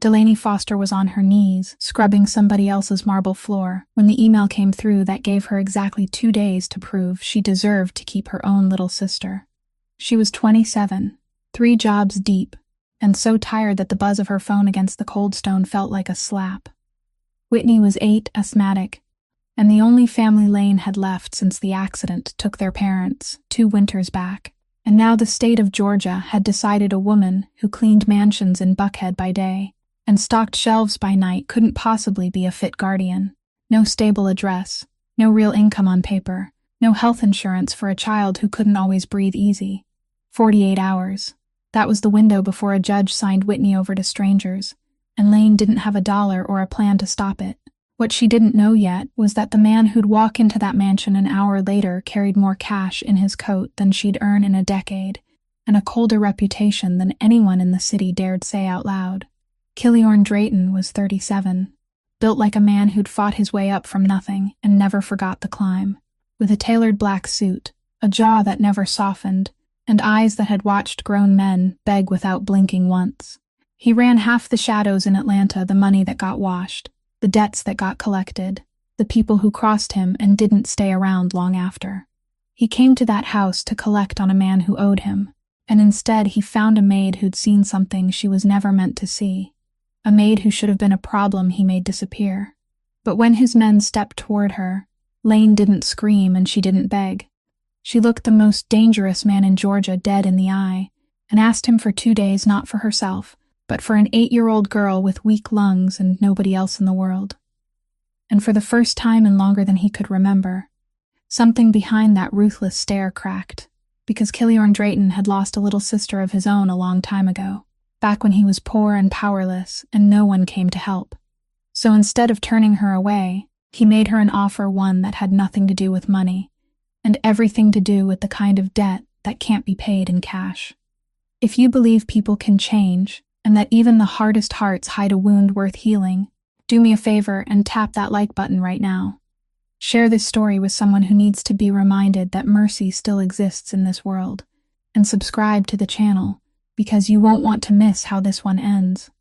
Delaney Foster was on her knees, scrubbing somebody else's marble floor, when the email came through that gave her exactly 2 days to prove she deserved to keep her own little sister. She was 27, 3 jobs deep, and so tired that the buzz of her phone against the cold stone felt like a slap. Whitney was 8, asthmatic, and the only family Lane had left since the accident took their parents 2 winters back. And now the state of Georgia had decided a woman who cleaned mansions in Buckhead by day and stocked shelves by night couldn't possibly be a fit guardian. No stable address, no real income on paper, no health insurance for a child who couldn't always breathe easy. 48 hours. That was the window before a judge signed Whitney over to strangers, and Lane didn't have a dollar or a plan to stop it. What she didn't know yet was that the man who'd walk into that mansion an hour later carried more cash in his coat than she'd earn in a decade, and a colder reputation than anyone in the city dared say out loud. Killiorn Drayton was 37, built like a man who'd fought his way up from nothing and never forgot the climb, with a tailored black suit, a jaw that never softened, and eyes that had watched grown men beg without blinking once. He ran half the shadows in Atlanta, the money that got washed, the debts that got collected, the people who crossed him and didn't stay around long after. He came to that house to collect on a man who owed him, and instead he found a maid who'd seen something she was never meant to see, a maid who should have been a problem he made disappear. But when his men stepped toward her, Lane didn't scream and she didn't beg. She looked the most dangerous man in Georgia dead in the eye and asked him for 2 days not for herself, but for an 8-year-old girl with weak lungs and nobody else in the world. And for the first time in longer than he could remember, something behind that ruthless stare cracked, because Killiorn Drayton had lost a little sister of his own a long time ago, back when he was poor and powerless and no one came to help. So instead of turning her away, he made her an offer, one that had nothing to do with money, and everything to do with the kind of debt that can't be paid in cash. If you believe people can change, and that even the hardest hearts hide a wound worth healing, do me a favor and tap that like button right now. Share this story with someone who needs to be reminded that mercy still exists in this world, and subscribe to the channel, because you won't want to miss how this one ends.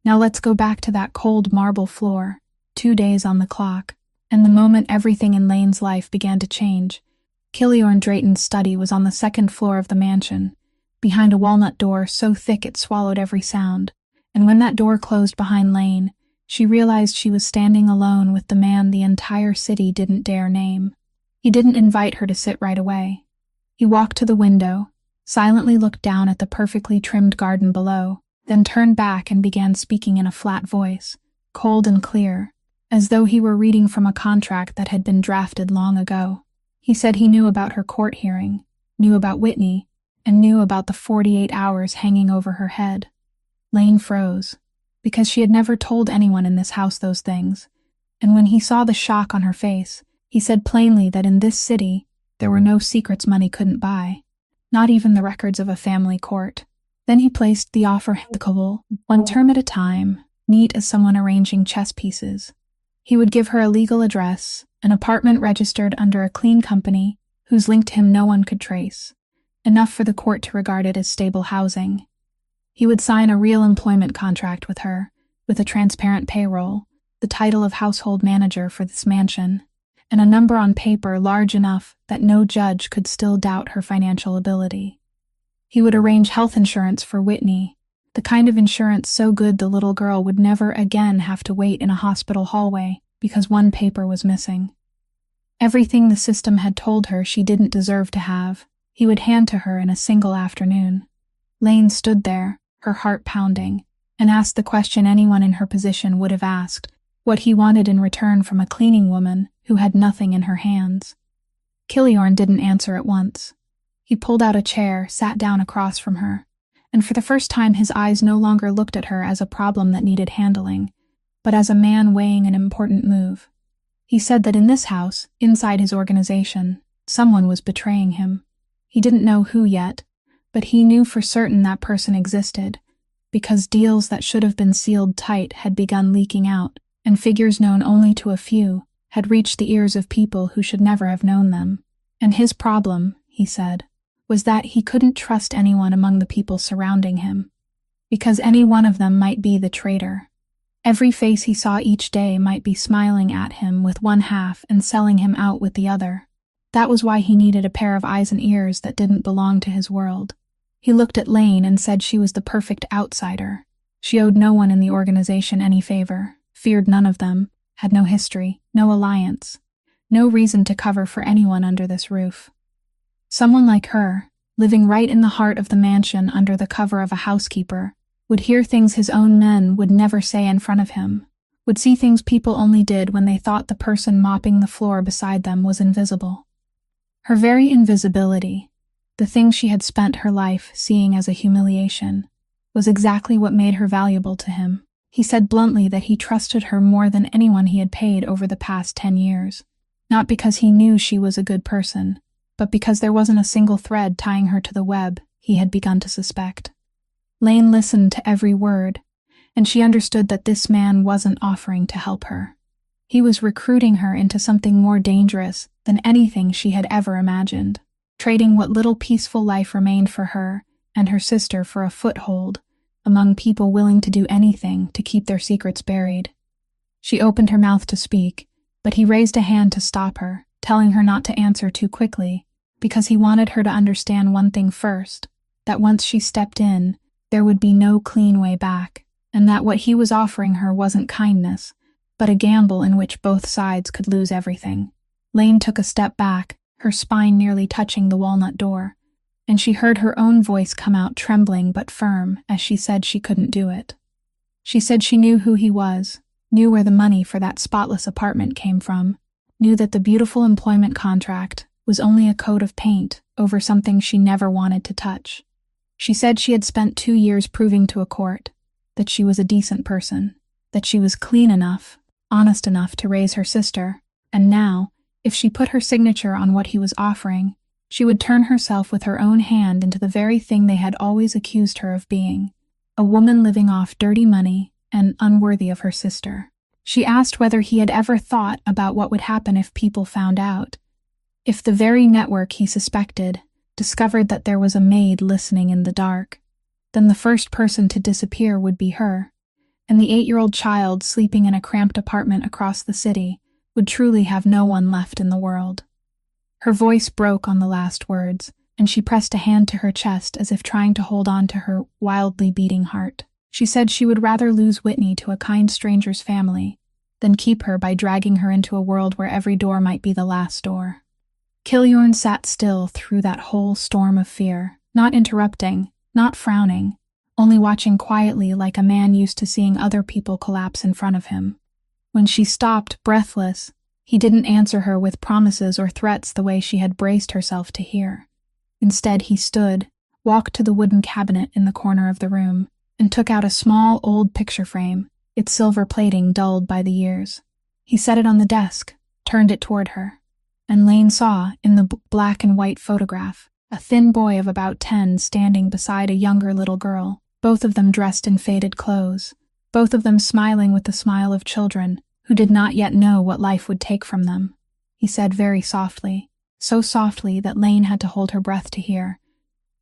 Now let's go back to that cold marble floor, 2 days on the clock, and the moment everything in Lane's life began to change. Killiorn Drayton's study was on the 2nd floor of the mansion, behind a walnut door so thick it swallowed every sound, and when that door closed behind Lane, she realized she was standing alone with the man the entire city didn't dare name. He didn't invite her to sit right away. He walked to the window, silently looked down at the perfectly trimmed garden below, then turned back and began speaking in a flat voice, cold and clear, as though he were reading from a contract that had been drafted long ago. He said he knew about her court hearing, knew about Whitney, and knew about the 48 hours hanging over her head. Lane froze, because she had never told anyone in this house those things, and when he saw the shock on her face, he said plainly that in this city, there were no secrets money couldn't buy, not even the records of a family court. Then he placed the offer amicable, 1 term at a time, neat as someone arranging chess pieces. He would give her a legal address, an apartment registered under a clean company, whose link to him no one could trace, enough for the court to regard it as stable housing. He would sign a real employment contract with her, with a transparent payroll, the title of household manager for this mansion, and a number on paper large enough that no judge could still doubt her financial ability. He would arrange health insurance for Whitney, the kind of insurance so good the little girl would never again have to wait in a hospital hallway because one paper was missing. Everything the system had told her she didn't deserve to have, he would hand to her in a single afternoon. Lane stood there, her heart pounding, and asked the question anyone in her position would have asked, what he wanted in return from a cleaning woman who had nothing in her hands. Killiorn didn't answer at once. He pulled out a chair, sat down across from her, and for the first time his eyes no longer looked at her as a problem that needed handling, but as a man weighing an important move. He said that in this house, inside his organization, someone was betraying him. He didn't know who yet, but he knew for certain that person existed, because deals that should have been sealed tight had begun leaking out, and figures known only to a few had reached the ears of people who should never have known them. And his problem, he said, was that he couldn't trust anyone among the people surrounding him, because any one of them might be the traitor, Every face he saw each day might be smiling at him with one half and selling him out with the other. That was why he needed a pair of eyes and ears that didn't belong to his world. He looked at Lane and said she was the perfect outsider. She owed no one in the organization any favor, feared none of them, had no history, no alliance, no reason to cover for anyone under this roof. Someone like her, living right in the heart of the mansion under the cover of a housekeeper, would hear things his own men would never say in front of him, would see things people only did when they thought the person mopping the floor beside them was invisible. Her very invisibility, the thing she had spent her life seeing as a humiliation, was exactly what made her valuable to him. He said bluntly that he trusted her more than anyone he had paid over the past 10 years, not because he knew she was a good person, but because there wasn't a single thread tying her to the web he had begun to suspect. Lane listened to every word, and she understood that this man wasn't offering to help her. He was recruiting her into something more dangerous than anything she had ever imagined, trading what little peaceful life remained for her and her sister for a foothold among people willing to do anything to keep their secrets buried. She opened her mouth to speak, but he raised a hand to stop her, telling her not to answer too quickly, because he wanted her to understand one thing first, that once she stepped in, there would be no clean way back, and that what he was offering her wasn't kindness, but a gamble in which both sides could lose everything. Lane took a step back, her spine nearly touching the walnut door, and she heard her own voice come out trembling but firm as she said she couldn't do it. She said she knew who he was, knew where the money for that spotless apartment came from, knew that the beautiful employment contract was only a coat of paint over something she never wanted to touch. She said she had spent 2 years proving to a court that she was a decent person, that she was clean enough, honest enough to raise her sister, and now, if she put her signature on what he was offering, she would turn herself with her own hand into the very thing they had always accused her of being, a woman living off dirty money and unworthy of her sister. She asked whether he had ever thought about what would happen if people found out, if the very network he suspected discovered that there was a maid listening in the dark. Then the first person to disappear would be her, and the 8-year-old child sleeping in a cramped apartment across the city would truly have no one left in the world. Her voice broke on the last words, and she pressed a hand to her chest as if trying to hold on to her wildly beating heart. She said she would rather lose Whitney to a kind stranger's family than keep her by dragging her into a world where every door might be the last door. Killiorn sat still through that whole storm of fear, not interrupting, not frowning, only watching quietly like a man used to seeing other people collapse in front of him. When she stopped, breathless, he didn't answer her with promises or threats the way she had braced herself to hear. Instead, he stood, walked to the wooden cabinet in the corner of the room, and took out a small, old picture frame, its silver plating dulled by the years. He set it on the desk, turned it toward her, and Lane saw, in the black and white photograph, a thin boy of about 10 standing beside a younger little girl, both of them dressed in faded clothes, both of them smiling with the smile of children who did not yet know what life would take from them. He said very softly, so softly that Lane had to hold her breath to hear,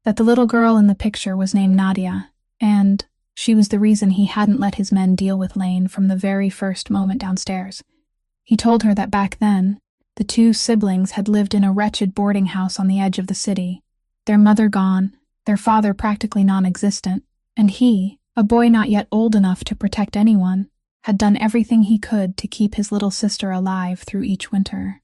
that the little girl in the picture was named Nadia, and she was the reason he hadn't let his men deal with Lane from the very first moment downstairs. He told her that back then, the 2 siblings had lived in a wretched boarding house on the edge of the city, their mother gone, their father practically non-existent, and he, a boy not yet old enough to protect anyone, had done everything he could to keep his little sister alive through each winter.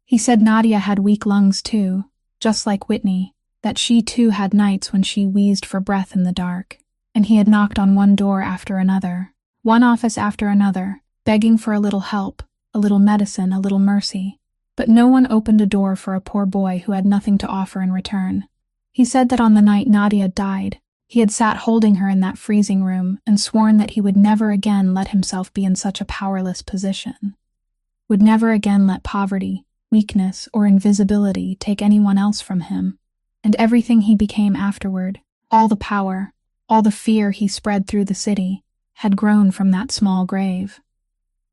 He said Nadia had weak lungs too, just like Whitney, that she too had nights when she wheezed for breath in the dark, and he had knocked on one door after another, one office after another, begging for a little help, a little medicine, a little mercy. But no one opened a door for a poor boy who had nothing to offer in return. He said that on the night Nadia died, he had sat holding her in that freezing room and sworn that he would never again let himself be in such a powerless position, would never again let poverty, weakness, or invisibility take anyone else from him, and everything he became afterward, all the power, all the fear he spread through the city, had grown from that small grave.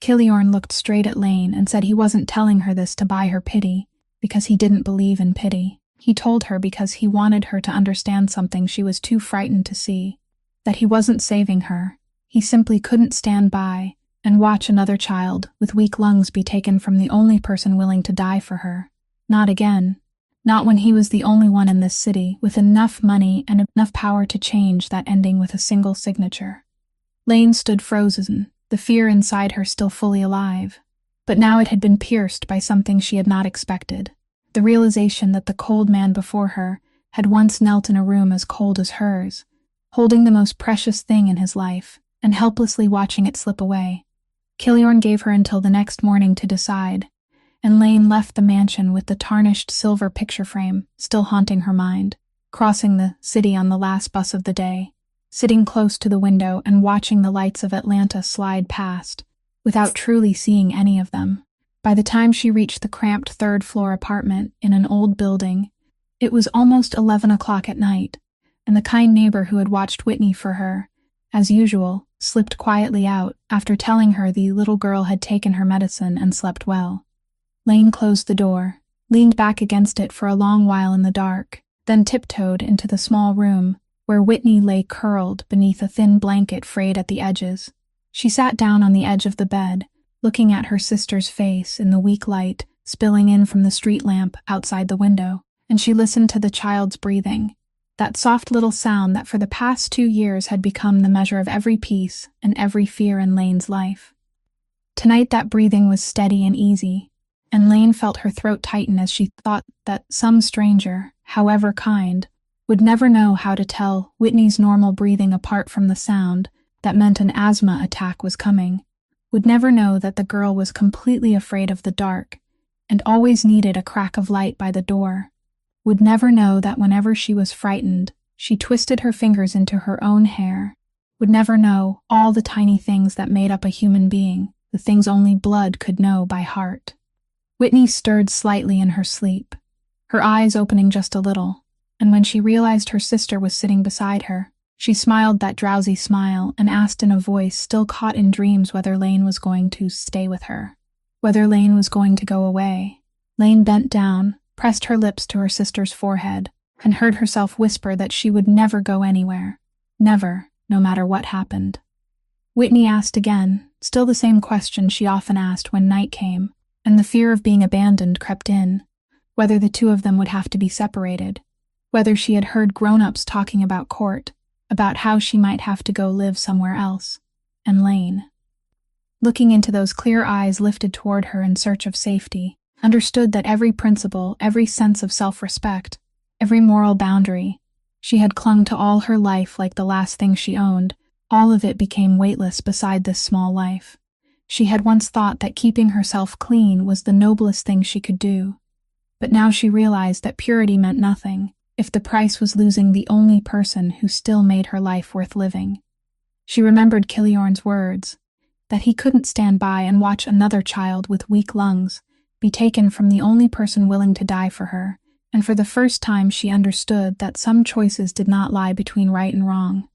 Killiorn looked straight at Lane and said he wasn't telling her this to buy her pity, because he didn't believe in pity. He told her because he wanted her to understand something she was too frightened to see, that he wasn't saving her, He simply couldn't stand by and watch another child with weak lungs be taken from the only person willing to die for her. Not again. Not when he was the only one in this city with enough money and enough power to change that ending with a single signature. Lane stood frozen, the fear inside her still fully alive. But now it had been pierced by something she had not expected. The realization that the cold man before her had once knelt in a room as cold as hers, holding the most precious thing in his life, and helplessly watching it slip away. Killiorn gave her until the next morning to decide, and Lane left the mansion with the tarnished silver picture frame still haunting her mind, crossing the city on the last bus of the day, sitting close to the window and watching the lights of Atlanta slide past, without truly seeing any of them. By the time she reached the cramped third-floor apartment in an old building, it was almost 11 o'clock at night, and the kind neighbor who had watched Whitney for her, as usual, slipped quietly out after telling her the little girl had taken her medicine and slept well. Lane closed the door, leaned back against it for a long while in the dark, then tiptoed into the small room where Whitney lay curled beneath a thin blanket frayed at the edges. She sat down on the edge of the bed, looking at her sister's face in the weak light spilling in from the street lamp outside the window, and she listened to the child's breathing, that soft little sound that for the past 2 years had become the measure of every peace and every fear in Lane's life. Tonight that breathing was steady and easy, and Lane felt her throat tighten as she thought that some stranger, however kind, would never know how to tell Whitney's normal breathing apart from the sound that meant an asthma attack was coming, would never know that the girl was completely afraid of the dark and always needed a crack of light by the door, would never know that whenever she was frightened, she twisted her fingers into her own hair, would never know all the tiny things that made up a human being, the things only blood could know by heart. Whitney stirred slightly in her sleep, her eyes opening just a little, and when she realized her sister was sitting beside her, she smiled that drowsy smile and asked in a voice still caught in dreams whether Lane was going to stay with her, whether Lane was going to go away. Lane bent down, pressed her lips to her sister's forehead, and heard herself whisper that she would never go anywhere. Never, no matter what happened. Whitney asked again, still the same question she often asked when night came, and the fear of being abandoned crept in, whether the two of them would have to be separated, whether she had heard grown-ups talking about court, about how she might have to go live somewhere else, and Lane, looking into those clear eyes lifted toward her in search of safety, understood that every principle, every sense of self-respect, every moral boundary, she had clung to all her life like the last thing she owned, all of it became weightless beside this small life. She had once thought that keeping herself clean was the noblest thing she could do, but now she realized that purity meant nothing if the price was losing the only person who still made her life worth living. She remembered Killiorn's words, that he couldn't stand by and watch another child with weak lungs be taken from the only person willing to die for her, and for the first time she understood that some choices did not lie between right and wrong,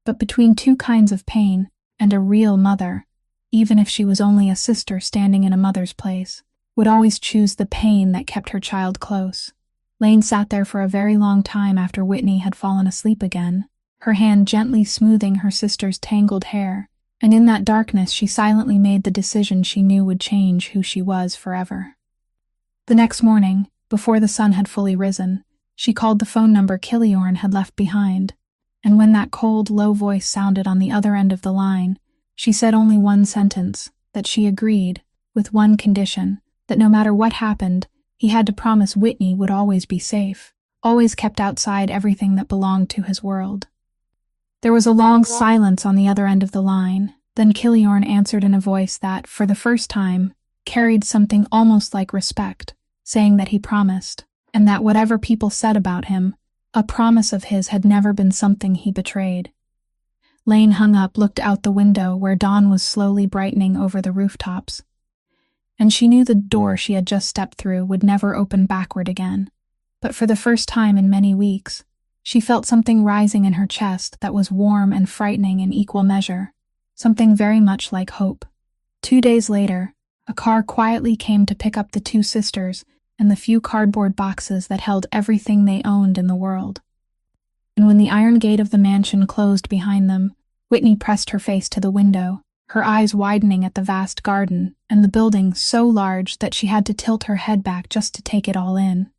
but between two kinds of pain and a real mother, even if she was only a sister standing in a mother's place, would always choose the pain that kept her child close. Lane sat there for a very long time after Whitney had fallen asleep again, her hand gently smoothing her sister's tangled hair, and in that darkness she silently made the decision she knew would change who she was forever. The next morning, before the sun had fully risen, she called the phone number Killiorn had left behind, and when that cold, low voice sounded on the other end of the line, she said only one sentence, that she agreed, with one condition, that no matter what happened, he had to promise Whitney would always be safe, always kept outside everything that belonged to his world. There was a long silence on the other end of the line, then Killiorn answered in a voice that, for the first time, carried something almost like respect, saying that he promised, and that whatever people said about him, a promise of his had never been something he betrayed. Lane hung up, looked out the window where dawn was slowly brightening over the rooftops, and she knew the door she had just stepped through would never open backward again. But for the first time in many weeks, she felt something rising in her chest that was warm and frightening in equal measure, something very much like hope. 2 days later, a car quietly came to pick up the two sisters and the few cardboard boxes that held everything they owned in the world. And when the iron gate of the mansion closed behind them, Whitney pressed her face to the window, her eyes widening at the vast garden and the building so large that she had to tilt her head back just to take it all in.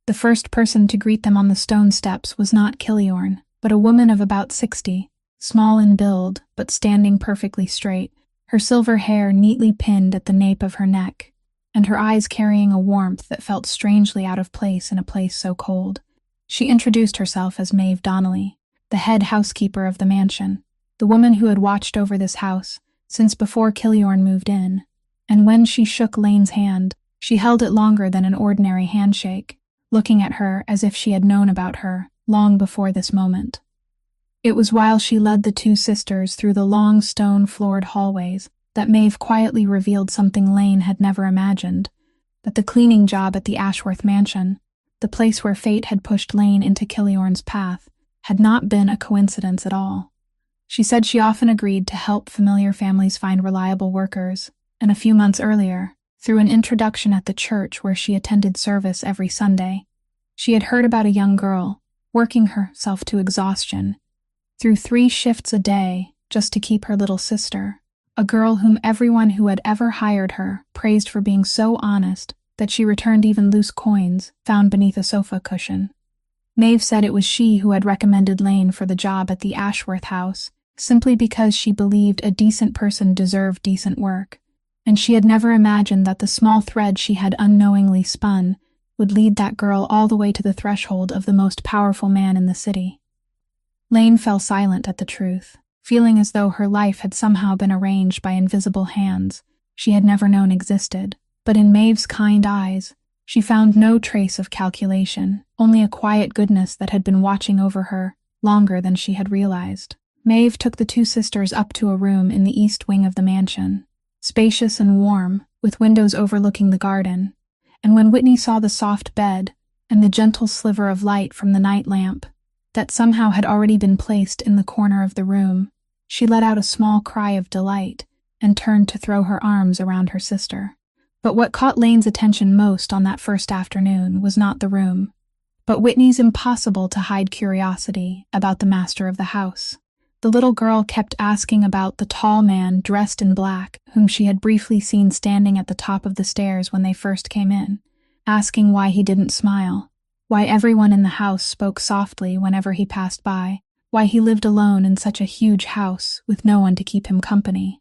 The first person to greet them on the stone steps was not Killiorn, but a woman of about 60, small in build but standing perfectly straight, her silver hair neatly pinned at the nape of her neck, and her eyes carrying a warmth that felt strangely out of place in a place so cold. She introduced herself as Maid Donnelly, the head housekeeper of the mansion, the woman who had watched over this house since before Killiorn moved in, and when she shook Lane's hand, she held it longer than an ordinary handshake, looking at her as if she had known about her long before this moment. It was while she led the two sisters through the long stone-floored hallways that Maeve quietly revealed something Lane had never imagined, that the cleaning job at the Ashworth mansion, the place where fate had pushed Lane into Killiorn's path, had not been a coincidence at all. She said she often agreed to help familiar families find reliable workers, and a few months earlier, through an introduction at the church where she attended service every Sunday, she had heard about a young girl working herself to exhaustion through 3 shifts a day just to keep her little sister, a girl whom everyone who had ever hired her praised for being so honest that she returned even loose coins found beneath a sofa cushion. Maeve said it was she who had recommended Lane for the job at the Ashworth house simply because she believed a decent person deserved decent work, and she had never imagined that the small thread she had unknowingly spun would lead that girl all the way to the threshold of the most powerful man in the city. Lane fell silent at the truth, feeling as though her life had somehow been arranged by invisible hands she had never known existed, but in Maeve's kind eyes, she found no trace of calculation, only a quiet goodness that had been watching over her longer than she had realized. Maeve took the two sisters up to a room in the east wing of the mansion, spacious and warm, with windows overlooking the garden, and when Whitney saw the soft bed and the gentle sliver of light from the night lamp that somehow had already been placed in the corner of the room, she let out a small cry of delight and turned to throw her arms around her sister. But what caught Lane's attention most on that first afternoon was not the room, but Whitney's impossible-to-hide curiosity about the master of the house. The little girl kept asking about the tall man dressed in black whom she had briefly seen standing at the top of the stairs when they first came in, asking why he didn't smile, why everyone in the house spoke softly whenever he passed by, why he lived alone in such a huge house with no one to keep him company.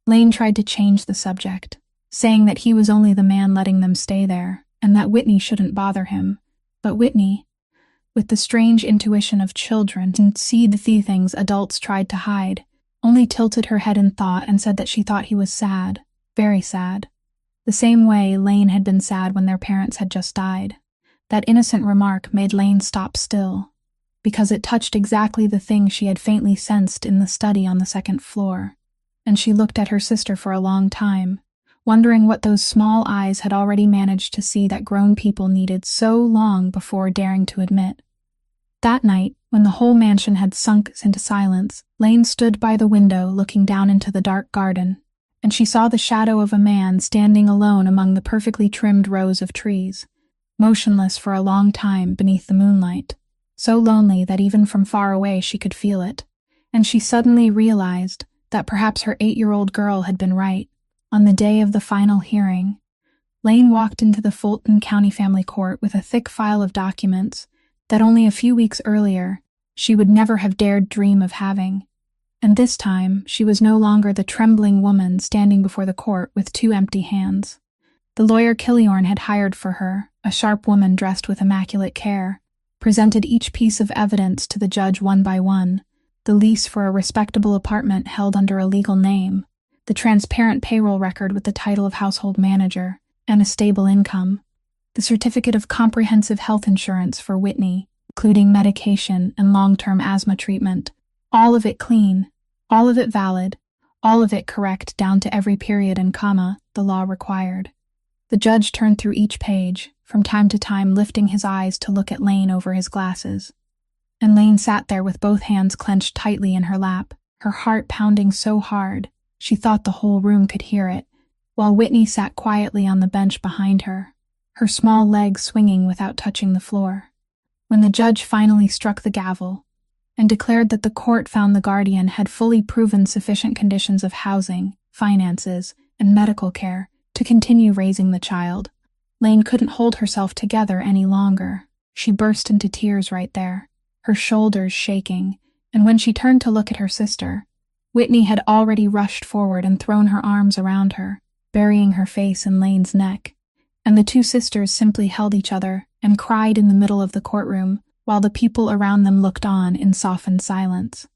Lane tried to change the subject, saying that he was only the man letting them stay there, and that Whitney shouldn't bother him. But Whitney, with the strange intuition of children and see the things adults tried to hide, only tilted her head in thought and said that she thought he was sad, very sad. The same way Lane had been sad when their parents had just died. That innocent remark made Lane stop still, because it touched exactly the thing she had faintly sensed in the study on the second floor, and she looked at her sister for a long time, wondering what those small eyes had already managed to see that grown people needed so long before daring to admit. That night, when the whole mansion had sunk into silence, Lane stood by the window looking down into the dark garden, and she saw the shadow of a man standing alone among the perfectly trimmed rows of trees, motionless for a long time beneath the moonlight, so lonely that even from far away she could feel it, and she suddenly realized that perhaps her 8-year-old girl had been right. On the day of the final hearing, Lane walked into the Fulton County Family Court with a thick file of documents that only a few weeks earlier she would never have dared dream of having. And this time, she was no longer the trembling woman standing before the court with 2 empty hands. The lawyer Killiorn had hired for her, a sharp woman dressed with immaculate care, presented each piece of evidence to the judge one by one: the lease for a respectable apartment held under a legal name, the transparent payroll record with the title of household manager and a stable income, the certificate of comprehensive health insurance for Whitney, including medication and long-term asthma treatment, all of it clean, all of it valid, all of it correct down to every period and comma the law required. The judge turned through each page, from time to time lifting his eyes to look at Lane over his glasses. And Lane sat there with both hands clenched tightly in her lap, her heart pounding so hard she thought the whole room could hear it, while Whitney sat quietly on the bench behind her, her small legs swinging without touching the floor. When the judge finally struck the gavel, and declared that the court found the guardian had fully proven sufficient conditions of housing, finances, and medical care to continue raising the child. Lane couldn't hold herself together any longer. She burst into tears right there, her shoulders shaking, and when she turned to look at her sister, Whitney had already rushed forward and thrown her arms around her, burying her face in Lane's neck, and the two sisters simply held each other and cried in the middle of the courtroom while the people around them looked on in softened silence.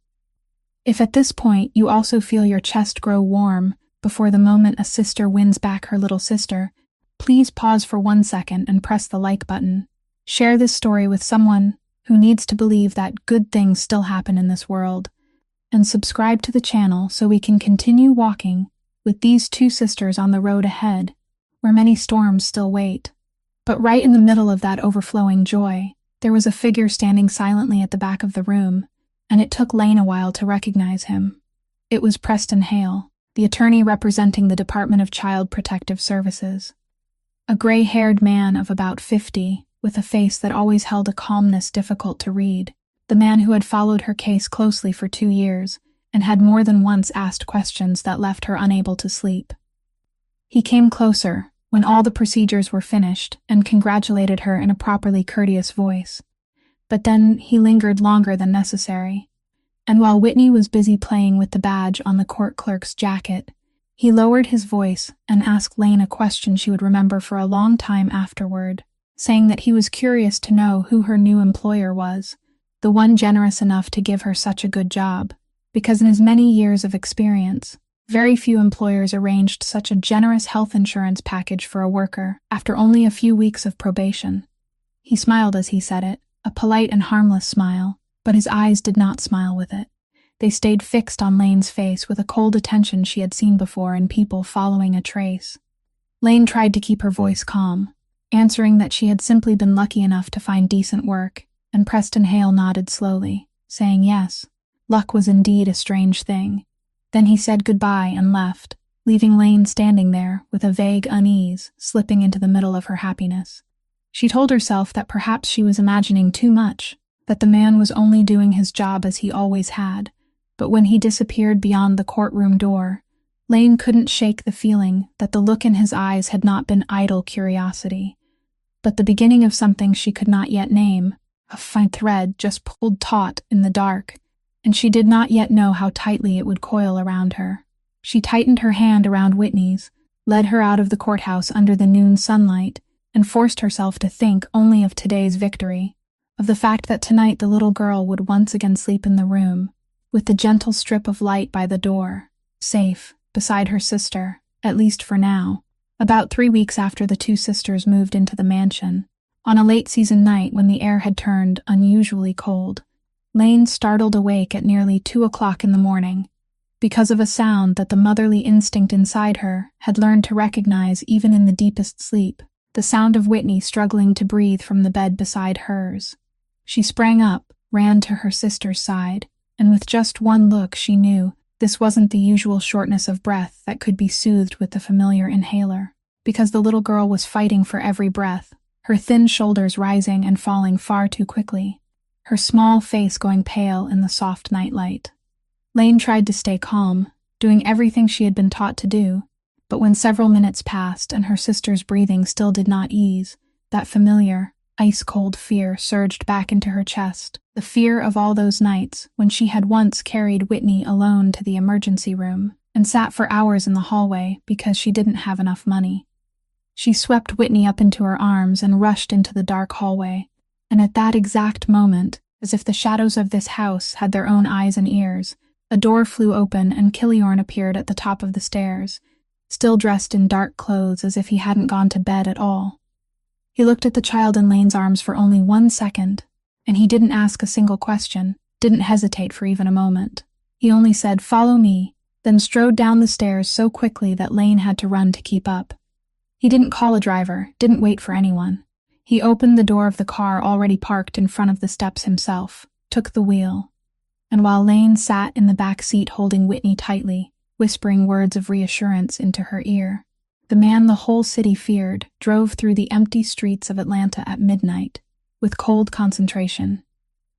If at this point you also feel your chest grow warm before the moment a sister wins back her little sister, please pause for 1 second and press the like button. Share this story with someone who needs to believe that good things still happen in this world, and subscribe to the channel so we can continue walking with these two sisters on the road ahead, where many storms still wait. But right in the middle of that overflowing joy, there was a figure standing silently at the back of the room, and it took Lane a while to recognize him. It was Preston Hale, the attorney representing the Department of Child Protective Services. A gray-haired man of about 50, with a face that always held a calmness difficult to read, the man who had followed her case closely for 2 years and had more than once asked questions that left her unable to sleep. He came closer when all the procedures were finished and congratulated her in a properly courteous voice. But then he lingered longer than necessary, and while Whitney was busy playing with the badge on the court clerk's jacket, he lowered his voice and asked Lane a question she would remember for a long time afterward, saying that he was curious to know who her new employer was, the one generous enough to give her such a good job, because in his many years of experience, very few employers arranged such a generous health insurance package for a worker after only a few weeks of probation. He smiled as he said it, a polite and harmless smile, but his eyes did not smile with it. They stayed fixed on Lane's face with a cold attention she had seen before in people following a trace. Lane tried to keep her voice calm, answering that she had simply been lucky enough to find decent work, and Preston Hale nodded slowly, saying yes. Luck was indeed a strange thing. Then he said goodbye and left, leaving Lane standing there with a vague unease slipping into the middle of her happiness. She told herself that perhaps she was imagining too much, that the man was only doing his job as he always had, but when he disappeared beyond the courtroom door, Lane couldn't shake the feeling that the look in his eyes had not been idle curiosity, but the beginning of something she could not yet name, a fine thread just pulled taut in the dark, and she did not yet know how tightly it would coil around her. She tightened her hand around Whitney's, led her out of the courthouse under the noon sunlight, and forced herself to think only of today's victory, of the fact that tonight the little girl would once again sleep in the room, with the gentle strip of light by the door, safe, beside her sister, at least for now. About 3 weeks after the two sisters moved into the mansion, on a late-season night when the air had turned unusually cold, Lane startled awake at nearly 2 o'clock in the morning, because of a sound that the motherly instinct inside her had learned to recognize even in the deepest sleep, the sound of Whitney struggling to breathe from the bed beside hers. She sprang up, ran to her sister's side, and with just one look she knew this wasn't the usual shortness of breath that could be soothed with the familiar inhaler, because the little girl was fighting for every breath, her thin shoulders rising and falling far too quickly, her small face going pale in the soft nightlight. Lane tried to stay calm, doing everything she had been taught to do, but when several minutes passed and her sister's breathing still did not ease, that familiar, ice-cold fear surged back into her chest, the fear of all those nights when she had once carried Whitney alone to the emergency room and sat for hours in the hallway because she didn't have enough money. She swept Whitney up into her arms and rushed into the dark hallway, and at that exact moment, as if the shadows of this house had their own eyes and ears, a door flew open and Killiorn appeared at the top of the stairs, still dressed in dark clothes as if he hadn't gone to bed at all. He looked at the child in Lane's arms for only 1 second, and he didn't ask a single question, didn't hesitate for even a moment. He only said, "Follow me," then strode down the stairs so quickly that Lane had to run to keep up. He didn't call a driver, didn't wait for anyone. He opened the door of the car already parked in front of the steps himself, took the wheel, and while Lane sat in the back seat holding Whitney tightly, whispering words of reassurance into her ear, the man the whole city feared drove through the empty streets of Atlanta at midnight, with cold concentration.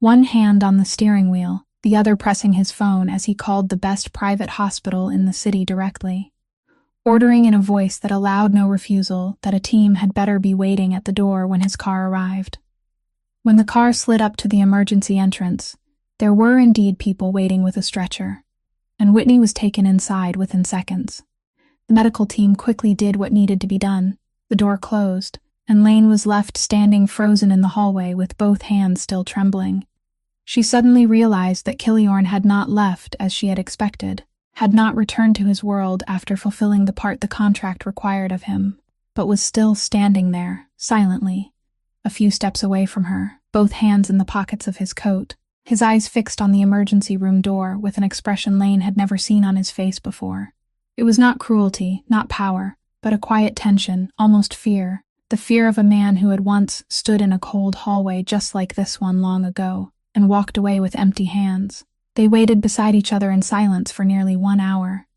one hand on the steering wheel, the other pressing his phone as he called the best private hospital in the city directly, ordering in a voice that allowed no refusal that a team had better be waiting at the door when his car arrived. When the car slid up to the emergency entrance, there were indeed people waiting with a stretcher, and Whitney was taken inside within seconds. The medical team quickly did what needed to be done. The door closed, and Lane was left standing frozen in the hallway with both hands still trembling. She suddenly realized that Killiorn had not left as she had expected, had not returned to his world after fulfilling the part the contract required of him, but was still standing there, silently, a few steps away from her, both hands in the pockets of his coat, his eyes fixed on the emergency room door with an expression Lane had never seen on his face before. It was not cruelty, not power, but a quiet tension, almost fear, the fear of a man who had once stood in a cold hallway just like this one long ago, and walked away with empty hands. They waited beside each other in silence for nearly 1 hour,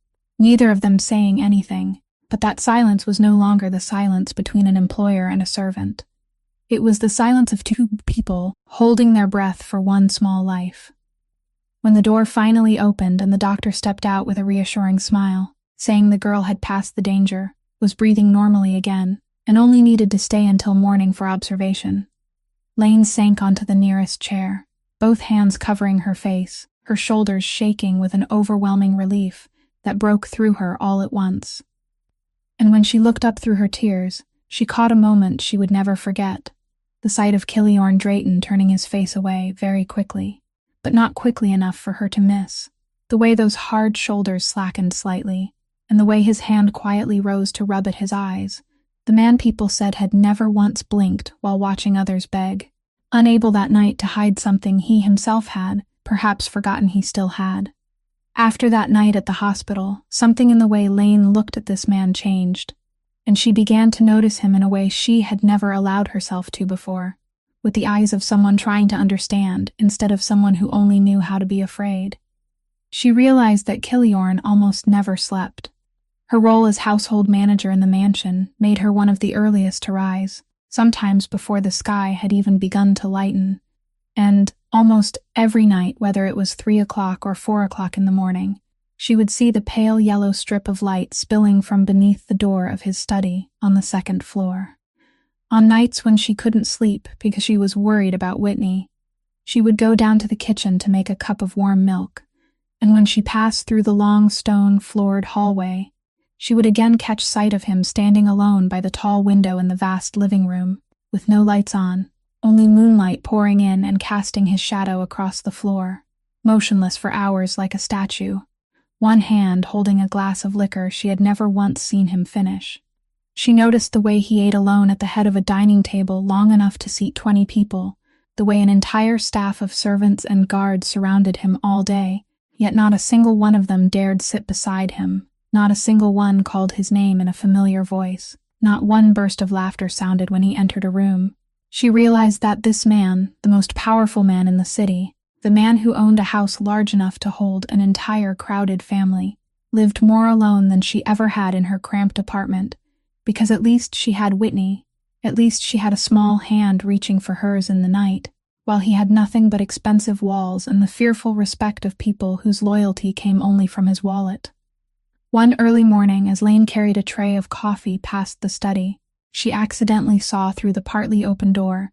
neither of them saying anything, but that silence was no longer the silence between an employer and a servant. It was the silence of two people holding their breath for one small life. When the door finally opened and the doctor stepped out with a reassuring smile, saying the girl had passed the danger, was breathing normally again, and only needed to stay until morning for observation, Lane sank onto the nearest chair, both hands covering her face, her shoulders shaking with an overwhelming relief that broke through her all at once. And when she looked up through her tears, she caught a moment she would never forget, the sight of Killiorn Drayton turning his face away very quickly, but not quickly enough for her to miss, the way those hard shoulders slackened slightly, and the way his hand quietly rose to rub at his eyes, the man people said had never once blinked while watching others beg, unable that night to hide something he himself had, perhaps forgotten he still had. After that night at the hospital, something in the way Lane looked at this man changed, and she began to notice him in a way she had never allowed herself to before, with the eyes of someone trying to understand instead of someone who only knew how to be afraid. She realized that Killiorn almost never slept. Her role as household manager in the mansion made her one of the earliest to rise, sometimes before the sky had even begun to lighten, and almost every night, whether it was 3 o'clock or 4 o'clock in the morning, she would see the pale yellow strip of light spilling from beneath the door of his study on the 2nd floor. On nights when she couldn't sleep because she was worried about Whitney, she would go down to the kitchen to make a cup of warm milk, and when she passed through the long stone-floored hallway, she would again catch sight of him standing alone by the tall window in the vast living room, with no lights on, only moonlight pouring in and casting his shadow across the floor, motionless for hours like a statue, one hand holding a glass of liquor she had never once seen him finish. She noticed the way he ate alone at the head of a dining table long enough to seat 20 people, the way an entire staff of servants and guards surrounded him all day, yet not a single one of them dared sit beside him, not a single one called his name in a familiar voice, not one burst of laughter sounded when he entered a room. She realized that this man, the most powerful man in the city, the man who owned a house large enough to hold an entire crowded family, lived more alone than she ever had in her cramped apartment, because at least she had Whitney, at least she had a small hand reaching for hers in the night, while he had nothing but expensive walls and the fearful respect of people whose loyalty came only from his wallet. One early morning, as Lane carried a tray of coffee past the study, she accidentally saw through the partly open door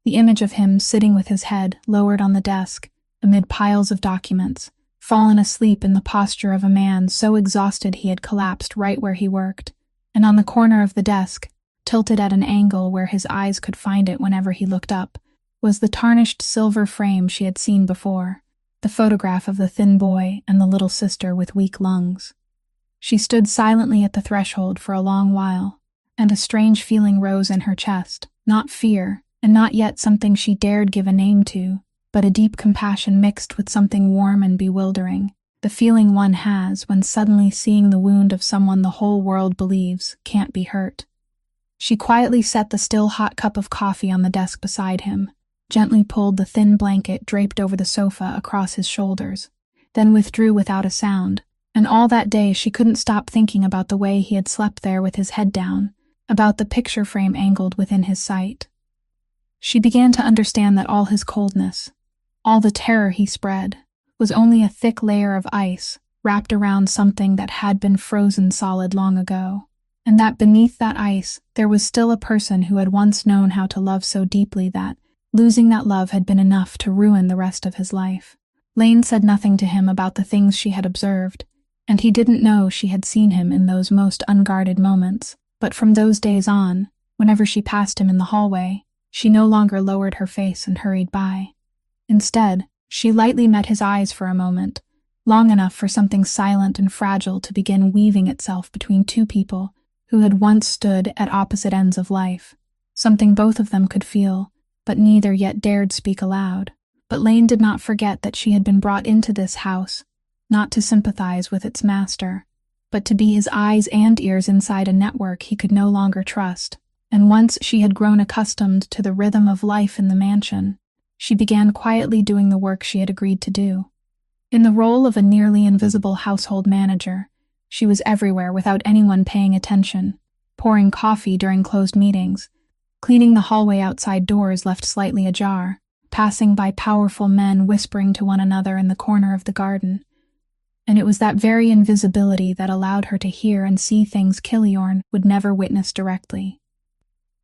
the image of him sitting with his head lowered on the desk, amid piles of documents, fallen asleep in the posture of a man so exhausted he had collapsed right where he worked, and on the corner of the desk, tilted at an angle where his eyes could find it whenever he looked up, was the tarnished silver frame she had seen before, the photograph of the thin boy and the little sister with weak lungs. She stood silently at the threshold for a long while, and a strange feeling rose in her chest, not fear, and not yet something she dared give a name to, but a deep compassion mixed with something warm and bewildering, the feeling one has when suddenly seeing the wound of someone the whole world believes can't be hurt. She quietly set the still hot cup of coffee on the desk beside him, gently pulled the thin blanket draped over the sofa across his shoulders, then withdrew without a sound, and all that day she couldn't stop thinking about the way he had slept there with his head down, about the picture frame angled within his sight. She began to understand that all his coldness, All the terror he spread was only a thick layer of ice wrapped around something that had been frozen solid long ago, and that beneath that ice there was still a person who had once known how to love so deeply that losing that love had been enough to ruin the rest of his life. Lane said nothing to him about the things she had observed, and he didn't know she had seen him in those most unguarded moments, but from those days on, whenever she passed him in the hallway, she no longer lowered her face and hurried by. Instead, she lightly met his eyes for a moment, long enough for something silent and fragile to begin weaving itself between two people who had once stood at opposite ends of life, something both of them could feel, but neither yet dared speak aloud. But Lane did not forget that she had been brought into this house, not to sympathize with its master, but to be his eyes and ears inside a network he could no longer trust. And once she had grown accustomed to the rhythm of life in the mansion, she began quietly doing the work she had agreed to do. In the role of a nearly invisible household manager, she was everywhere without anyone paying attention, pouring coffee during closed meetings, cleaning the hallway outside doors left slightly ajar, passing by powerful men whispering to one another in the corner of the garden. And it was that very invisibility that allowed her to hear and see things Killiorn would never witness directly.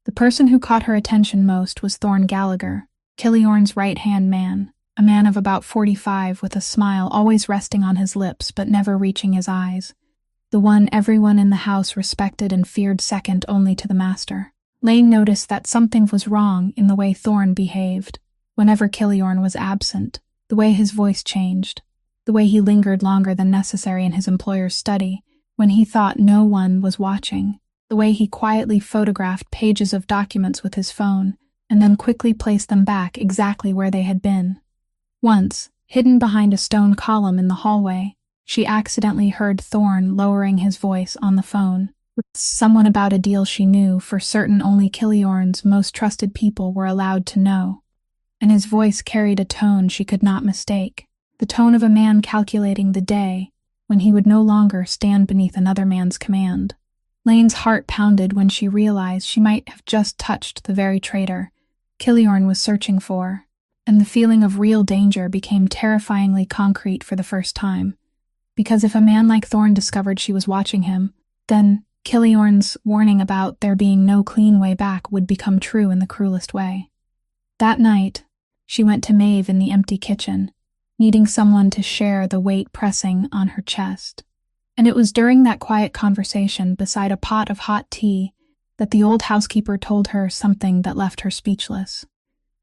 The person who caught her attention most was Thorne Gallagher, Killiorn's right-hand man, a man of about 45 with a smile always resting on his lips but never reaching his eyes, the one everyone in the house respected and feared second only to the master. Lane noticed that something was wrong in the way Thorne behaved. Whenever Killiorn was absent, the way his voice changed, the way he lingered longer than necessary in his employer's study when he thought no one was watching, the way he quietly photographed pages of documents with his phone and then quickly placed them back exactly where they had been. Once, hidden behind a stone column in the hallway, she accidentally heard Thorne lowering his voice on the phone with someone about a deal she knew for certain only Killiorn's most trusted people were allowed to know. And his voice carried a tone she could not mistake, the tone of a man calculating the day when he would no longer stand beneath another man's command. Lane's heart pounded when she realized she might have just touched the very traitor Killiorn was searching for, and the feeling of real danger became terrifyingly concrete for the first time. Because if a man like Thorne discovered she was watching him, then Killiorn's warning about there being no clean way back would become true in the cruelest way. That night, she went to Maeve in the empty kitchen, needing someone to share the weight pressing on her chest. And it was during that quiet conversation beside a pot of hot tea that the old housekeeper told her something that left her speechless.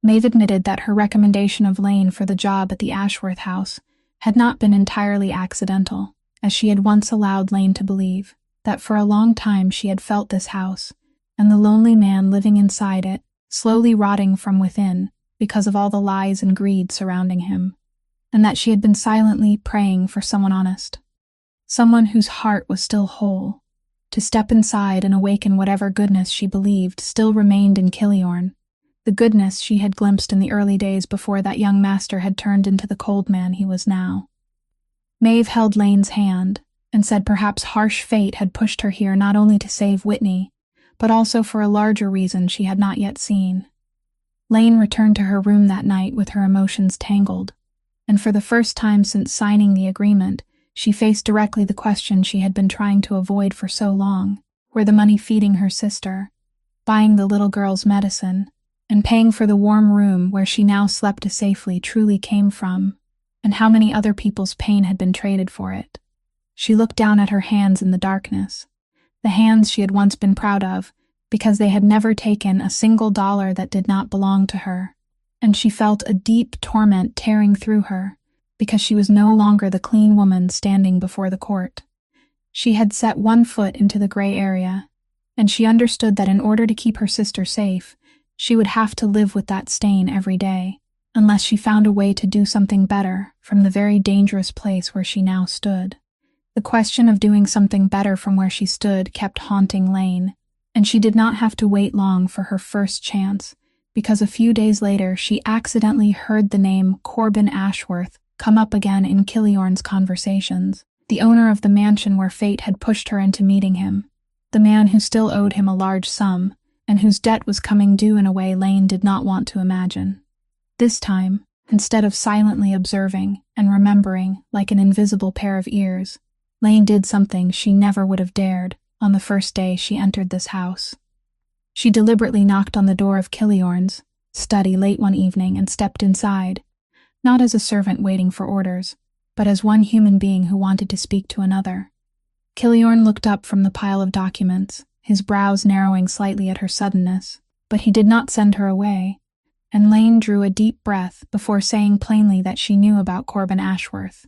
Maeve admitted that her recommendation of Lane for the job at the Ashworth house had not been entirely accidental, as she had once allowed Lane to believe that for a long time she had felt this house, and the lonely man living inside it, slowly rotting from within because of all the lies and greed surrounding him, and that she had been silently praying for someone honest, someone whose heart was still whole, to step inside and awaken whatever goodness she believed still remained in Killiorn, the goodness she had glimpsed in the early days before that young master had turned into the cold man he was now. Maeve held Lane's hand and said perhaps harsh fate had pushed her here not only to save Whitney, but also for a larger reason she had not yet seen. Lane returned to her room that night with her emotions tangled, and for the first time since signing the agreement, she faced directly the question she had been trying to avoid for so long, where the money feeding her sister, buying the little girl's medicine, and paying for the warm room where she now slept safely truly came from, and how many other people's pain had been traded for it. She looked down at her hands in the darkness, the hands she had once been proud of, because they had never taken a single dollar that did not belong to her, and she felt a deep torment tearing through her, because she was no longer the clean woman standing before the court. She had set one foot into the gray area, and she understood that in order to keep her sister safe, she would have to live with that stain every day, unless she found a way to do something better from the very dangerous place where she now stood. The question of doing something better from where she stood kept haunting Lane, and she did not have to wait long for her first chance, because a few days later she accidentally heard the name Corbin Ashworth come up again in Killiorn's conversations, the owner of the mansion where fate had pushed her into meeting him, the man who still owed him a large sum, and whose debt was coming due in a way Lane did not want to imagine. This time, Instead of silently observing and remembering like an invisible pair of ears, Lane did something she never would have dared on the first day she entered this house. She deliberately knocked on the door of Killiorn's study late one evening and stepped inside, not as a servant waiting for orders, but as one human being who wanted to speak to another. Killiorn looked up from the pile of documents, his brows narrowing slightly at her suddenness, but he did not send her away, and Lane drew a deep breath before saying plainly that she knew about Corbin Ashworth.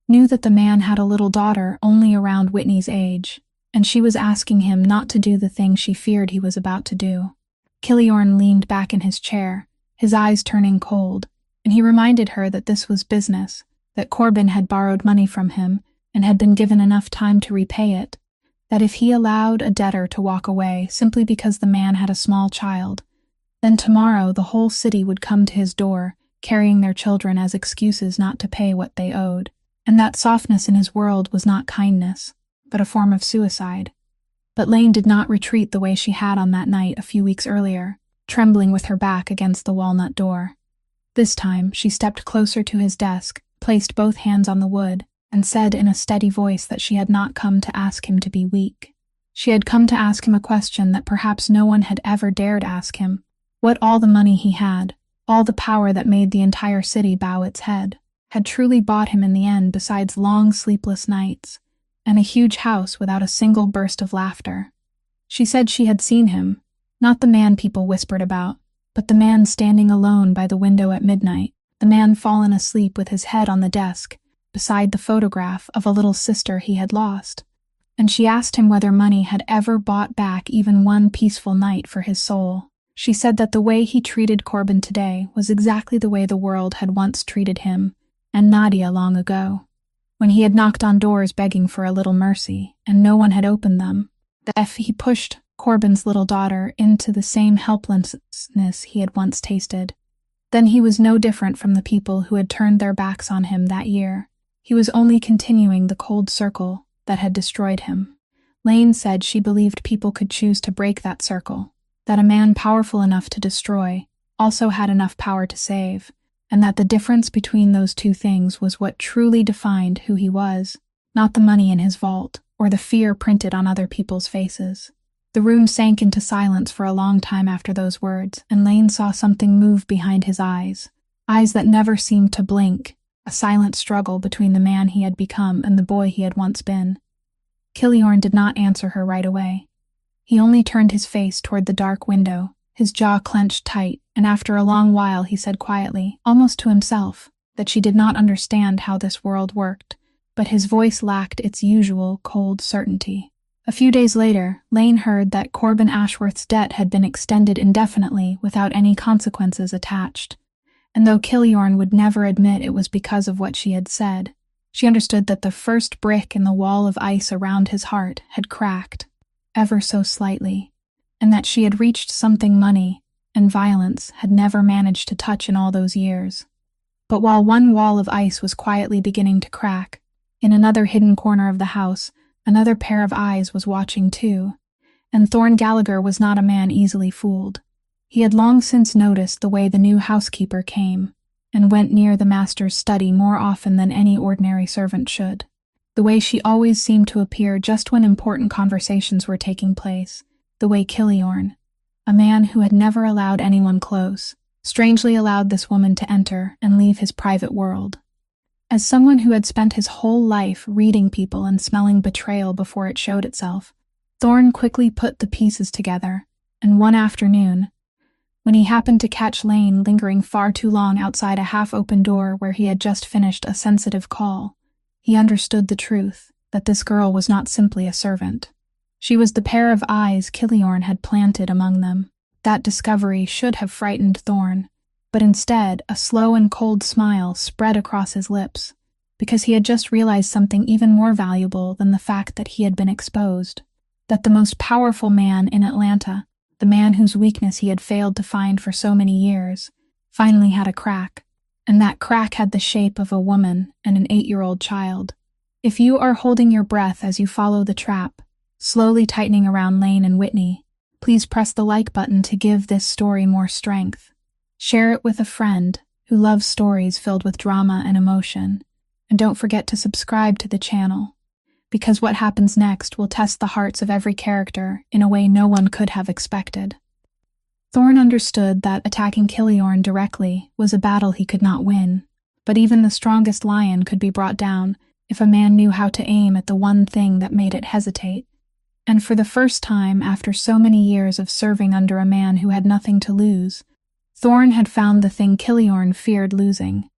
Knew that the man had a little daughter only around Whitney's age, and she was asking him not to do the thing she feared he was about to do. Killiorn leaned back in his chair, his eyes turning cold, and he reminded her that this was business, that Corbin had borrowed money from him and had been given enough time to repay it, that if he allowed a debtor to walk away simply because the man had a small child, then tomorrow the whole city would come to his door, carrying their children as excuses not to pay what they owed, and that softness in his world was not kindness, but a form of suicide. But Lane did not retreat the way she had on that night a few weeks earlier, trembling with her back against the walnut door. This time, she stepped closer to his desk, placed both hands on the wood, and said in a steady voice that she had not come to ask him to be weak. She had come to ask him a question that perhaps no one had ever dared ask him: what all the money he had, all the power that made the entire city bow its head, had truly bought him in the end besides long sleepless nights, and a huge house without a single burst of laughter. She said she had seen him, not the man people whispered about, but the man standing alone by the window at midnight, the man fallen asleep with his head on the desk, beside the photograph of a little sister he had lost. And she asked him whether money had ever bought back even one peaceful night for his soul. She said that the way he treated Corbin today was exactly the way the world had once treated him, and Nadia long ago, when he had knocked on doors begging for a little mercy, and no one had opened them, that if he pushed Corbin's little daughter into the same helplessness he had once tasted, then he was no different from the people who had turned their backs on him that year. He was only continuing the cold circle that had destroyed him. Lane said she believed people could choose to break that circle, that a man powerful enough to destroy also had enough power to save, and that the difference between those two things was what truly defined who he was, not the money in his vault or the fear printed on other people's faces. The room sank into silence for a long time after those words, and Lane saw something move behind his eyes that never seemed to blink, a silent struggle between the man he had become and the boy he had once been. Killiorn did not answer her right away. He only turned his face toward the dark window, his jaw clenched tight, and after a long while he said quietly, almost to himself, that she did not understand how this world worked, but his voice lacked its usual cold certainty. A few days later, Lane heard that Corbin Ashworth's debt had been extended indefinitely without any consequences attached, and though Killiorn would never admit it was because of what she had said, she understood that the first brick in the wall of ice around his heart had cracked, ever so slightly, and that she had reached something money and violence had never managed to touch in all those years. But while one wall of ice was quietly beginning to crack, in another hidden corner of the house, another pair of eyes was watching too, and Thorne Gallagher was not a man easily fooled. He had long since noticed the way the new housekeeper came and went near the master's study more often than any ordinary servant should, the way she always seemed to appear just when important conversations were taking place, the way Killiorn, a man who had never allowed anyone close, strangely allowed this woman to enter and leave his private world. As someone who had spent his whole life reading people and smelling betrayal before it showed itself, Thorne quickly put the pieces together, and one afternoon, when he happened to catch Lane lingering far too long outside a half-open door where he had just finished a sensitive call, he understood the truth, that this girl was not simply a servant. She was the pair of eyes Killiorn had planted among them. That discovery should have frightened Thorne, but instead a slow and cold smile spread across his lips, because he had just realized something even more valuable than the fact that he had been exposed, that the most powerful man in Atlanta, the man whose weakness he had failed to find for so many years, finally had a crack, and that crack had the shape of a woman and an 8-year-old child. If you are holding your breath as you follow the trap, slowly tightening around Lane and Whitney, please press the like button to give this story more strength. Share it with a friend, who loves stories filled with drama and emotion. And don't forget to subscribe to the channel, because what happens next will test the hearts of every character in a way no one could have expected. Thorn understood that attacking Killiorn directly was a battle he could not win, but even the strongest lion could be brought down if a man knew how to aim at the one thing that made it hesitate. And for the first time after so many years of serving under a man who had nothing to lose, Thorn had found the thing Killiorn feared losing.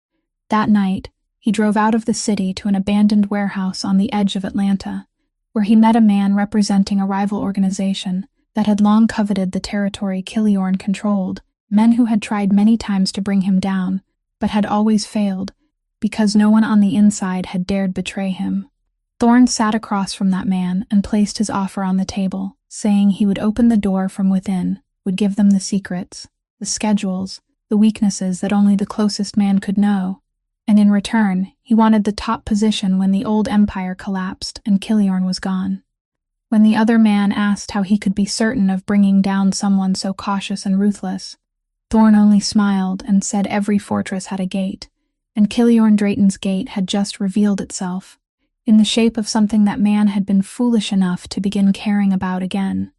That night, he drove out of the city to an abandoned warehouse on the edge of Atlanta, where he met a man representing a rival organization that had long coveted the territory Killiorn controlled, men who had tried many times to bring him down, but had always failed, because no one on the inside had dared betray him. Thorn sat across from that man and placed his offer on the table, saying he would open the door from within, would give them the secrets, the schedules, the weaknesses that only the closest man could know, and in return, he wanted the top position when the old empire collapsed and Killiorn was gone. When the other man asked how he could be certain of bringing down someone so cautious and ruthless, Thorn only smiled and said every fortress had a gate, and Killiorn Drayton's gate had just revealed itself, in the shape of something that man had been foolish enough to begin caring about again.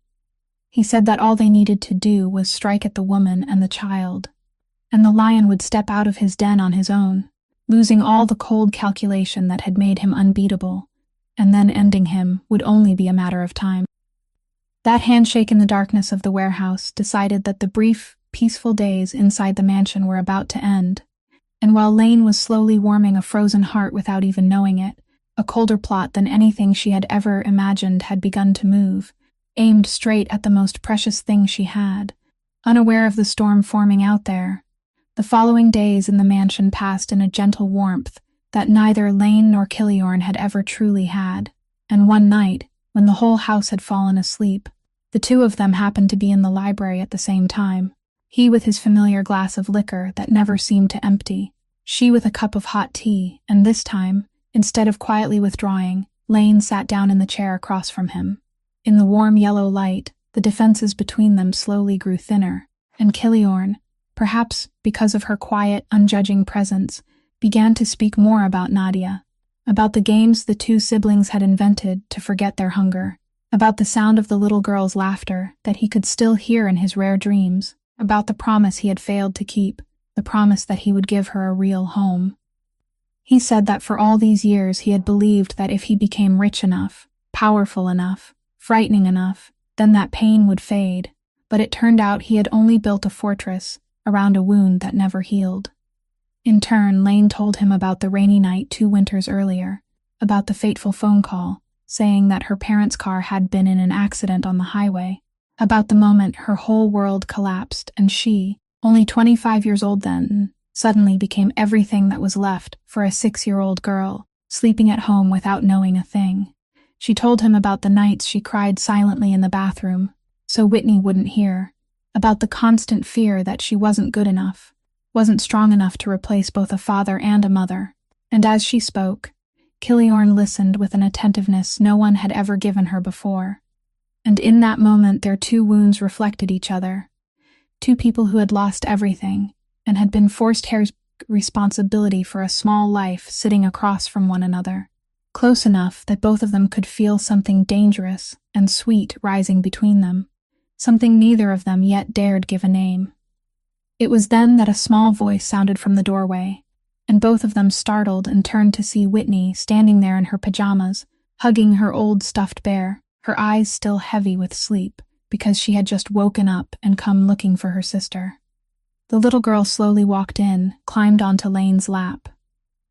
He said that all they needed to do was strike at the woman and the child, and the lion would step out of his den on his own, losing all the cold calculation that had made him unbeatable, and then ending him would only be a matter of time. That handshake in the darkness of the warehouse decided that the brief, peaceful days inside the mansion were about to end, and while Lane was slowly warming a frozen heart without even knowing it, a colder plot than anything she had ever imagined had begun to move, aimed straight at the most precious thing she had, unaware of the storm forming out there. The following days in the mansion passed in a gentle warmth that neither Lane nor Killiorn had ever truly had, and one night, when the whole house had fallen asleep, the two of them happened to be in the library at the same time, he with his familiar glass of liquor that never seemed to empty, she with a cup of hot tea, and this time, instead of quietly withdrawing, Lane sat down in the chair across from him. In the warm yellow light, the defenses between them slowly grew thinner, and Killiorn, perhaps because of her quiet, unjudging presence, began to speak more about Nadia, about the games the two siblings had invented to forget their hunger, about the sound of the little girl's laughter that he could still hear in his rare dreams, about the promise he had failed to keep, the promise that he would give her a real home. He said that for all these years he had believed that if he became rich enough, powerful enough, frightening enough, then that pain would fade, but it turned out he had only built a fortress around a wound that never healed. In turn, Lane told him about the rainy night 2 winters earlier, about the fateful phone call, saying that her parents' car had been in an accident on the highway, about the moment her whole world collapsed and she, only 25 years old then, suddenly became everything that was left for a 6-year-old girl, sleeping at home without knowing a thing. She told him about the nights she cried silently in the bathroom, so Whitney wouldn't hear, about the constant fear that she wasn't good enough, wasn't strong enough to replace both a father and a mother. And as she spoke, Killiorn listened with an attentiveness no one had ever given her before. And in that moment their 2 wounds reflected each other. 2 people who had lost everything, and had been forced to responsibility for a small life sitting across from one another, close enough that both of them could feel something dangerous and sweet rising between them, something neither of them yet dared give a name. It was then that a small voice sounded from the doorway, and both of them startled and turned to see Whitney standing there in her pajamas, hugging her old stuffed bear, her eyes still heavy with sleep, because she had just woken up and come looking for her sister. The little girl slowly walked in, climbed onto Lane's lap,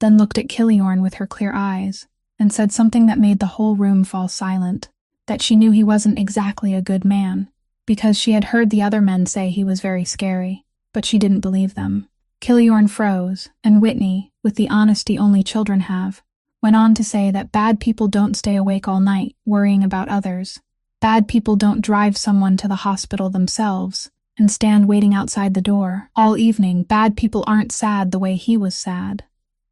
then looked at Killiorn with her clear eyes, and said something that made the whole room fall silent, that she knew he wasn't exactly a good man, because she had heard the other men say he was very scary, but she didn't believe them. Killiorn froze, and Whitney, with the honesty only children have, went on to say that bad people don't stay awake all night worrying about others. Bad people don't drive someone to the hospital themselves and stand waiting outside the door all evening. Bad people aren't sad the way he was sad.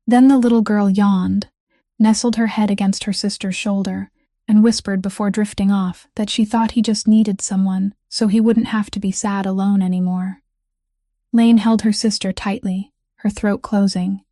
Then the little girl yawned, nestled her head against her sister's shoulder, and whispered before drifting off that she thought he just needed someone so he wouldn't have to be sad alone anymore. Lane held her sister tightly, her throat closing.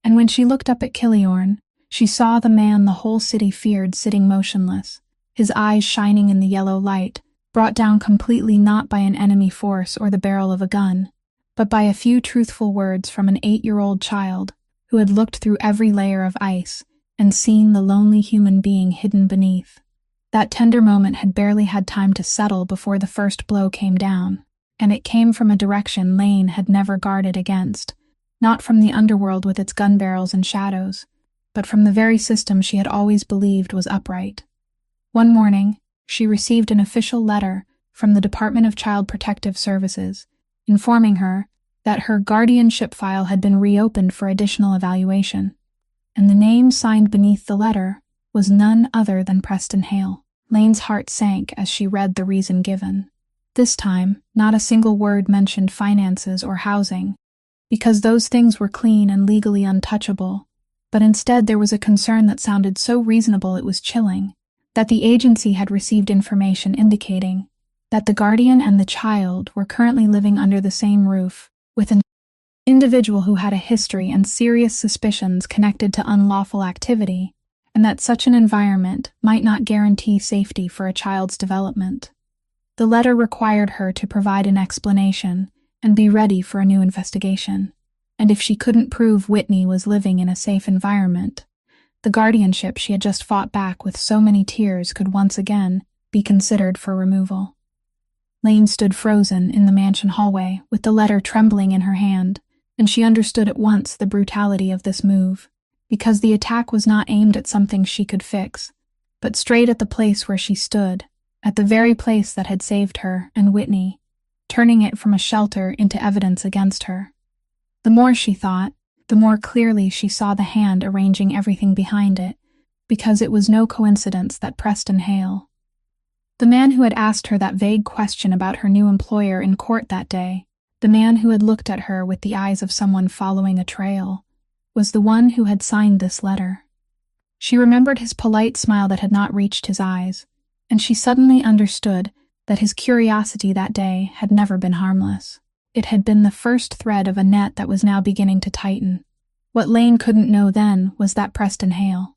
And when she looked up at Kiliorn, she saw the man the whole city feared sitting motionless, his eyes shining in the yellow light, brought down completely not by an enemy force or the barrel of a gun, but by a few truthful words from an 8-year-old child who had looked through every layer of ice and seen the lonely human being hidden beneath. That tender moment had barely had time to settle before the first blow came down, and it came from a direction Lane had never guarded against, not from the underworld with its gun barrels and shadows, but from the very system she had always believed was upright. One morning, she received an official letter from the Department of Child Protective Services, informing her that her guardianship file had been reopened for additional evaluation, and the name signed beneath the letter was none other than Preston Hale. Lane's heart sank as she read the reason given. This time, not a single word mentioned finances or housing, because those things were clean and legally untouchable, but instead there was a concern that sounded so reasonable it was chilling, that the agency had received information indicating that the guardian and the child were currently living under the same roof with an individual who had a history and serious suspicions connected to unlawful activity, and that such an environment might not guarantee safety for a child's development. The letter required her to provide an explanation and be ready for a new investigation, and if she couldn't prove Whitney was living in a safe environment, the guardianship she had just fought back with so many tears could once again be considered for removal. Lane stood frozen in the mansion hallway with the letter trembling in her hand, and she understood at once the brutality of this move, because the attack was not aimed at something she could fix, but straight at the place where she stood, at the very place that had saved her and Whitney, turning it from a shelter into evidence against her. The more she thought, the more clearly she saw the hand arranging everything behind it, because it was no coincidence that Preston Hale, the man who had asked her that vague question about her new employer in court that day, the man who had looked at her with the eyes of someone following a trail, was the one who had signed this letter. She remembered his polite smile that had not reached his eyes, and she suddenly understood that his curiosity that day had never been harmless. It had been the first thread of a net that was now beginning to tighten. What Lane couldn't know then was that Preston Hale,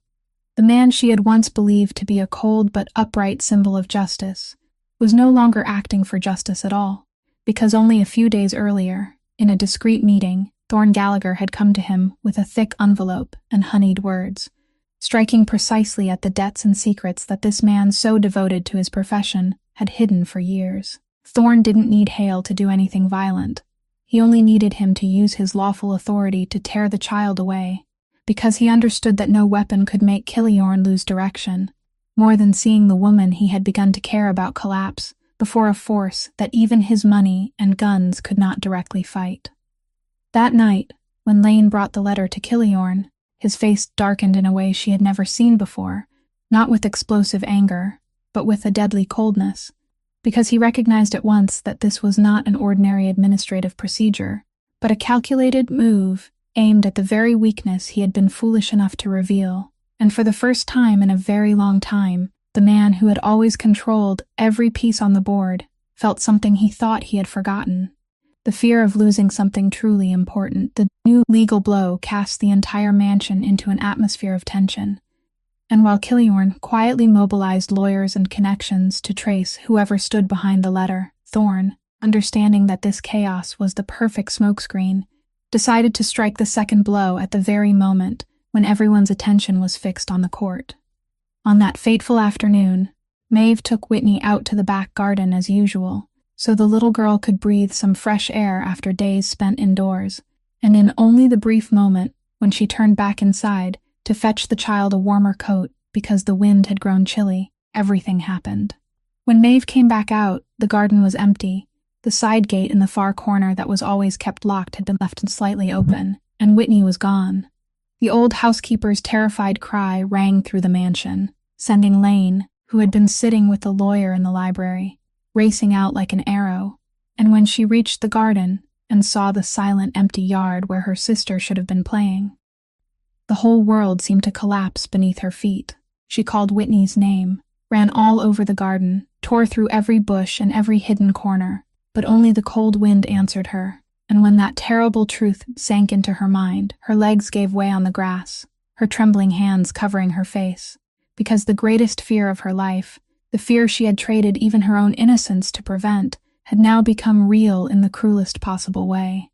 the man she had once believed to be a cold but upright symbol of justice, was no longer acting for justice at all, because only a few days earlier, in a discreet meeting, Thorne Gallagher had come to him with a thick envelope and honeyed words, striking precisely at the debts and secrets that this man so devoted to his profession had hidden for years. Thorne didn't need Hale to do anything violent. He only needed him to use his lawful authority to tear the child away, because he understood that no weapon could make Kiliorn lose direction, more than seeing the woman he had begun to care about collapse before a force that even his money and guns could not directly fight. That night, when Lane brought the letter to Kiliorn, his face darkened in a way she had never seen before, not with explosive anger, but with a deadly coldness, because he recognized at once that this was not an ordinary administrative procedure, but a calculated move aimed at the very weakness he had been foolish enough to reveal, and for the first time in a very long time, the man who had always controlled every piece on the board felt something he thought he had forgotten. The fear of losing something truly important. The new legal blow cast the entire mansion into an atmosphere of tension, and while Kiliorn quietly mobilized lawyers and connections to trace whoever stood behind the letter, Thorne, understanding that this chaos was the perfect smokescreen, decided to strike the second blow at the very moment when everyone's attention was fixed on the court. On that fateful afternoon, Maeve took Whitney out to the back garden as usual, so the little girl could breathe some fresh air after days spent indoors, and in only the brief moment when she turned back inside to fetch the child a warmer coat because the wind had grown chilly, everything happened. When Maeve came back out, the garden was empty. The side gate in the far corner that was always kept locked had been left slightly open, and Whitney was gone. The old housekeeper's terrified cry rang through the mansion, sending Lane, who had been sitting with the lawyer in the library, racing out like an arrow, and when she reached the garden and saw the silent, empty yard where her sister should have been playing, the whole world seemed to collapse beneath her feet. She called Whitney's name, ran all over the garden, tore through every bush and every hidden corner, but only the cold wind answered her, And when that terrible truth sank into her mind, her legs gave way on the grass, her trembling hands covering her face, because the greatest fear of her life, the fear she had traded even her own innocence to prevent, had now become real in the cruelest possible way.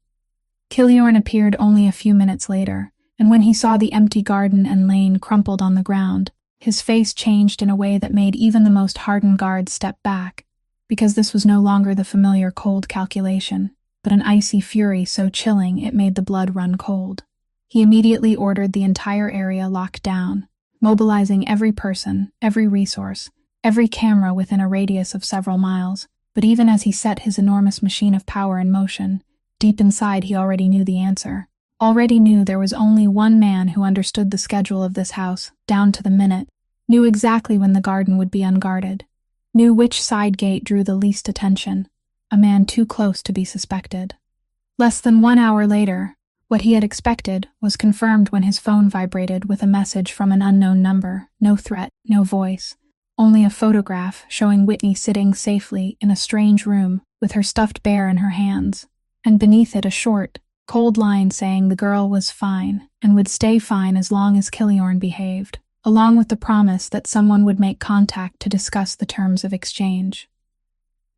Killiorn appeared only a few minutes later, and when he saw the empty garden and lane crumpled on the ground, his face changed in a way that made even the most hardened guards step back, because this was no longer the familiar cold calculation, but an icy fury so chilling it made the blood run cold. He immediately ordered the entire area locked down, mobilizing every person, every resource, every camera within a radius of several miles. But even as he set his enormous machine of power in motion, deep inside he already knew the answer. Already knew there was only one man who understood the schedule of this house, down to the minute, knew exactly when the garden would be unguarded, knew which side gate drew the least attention, a man too close to be suspected. Less than 1 hour later, what he had expected was confirmed when his phone vibrated with a message from an unknown number, no threat, no voice. Only a photograph showing Whitney sitting safely in a strange room with her stuffed bear in her hands, and beneath it a short, cold line saying the girl was fine and would stay fine as long as Killiorn behaved, along with the promise that someone would make contact to discuss the terms of exchange.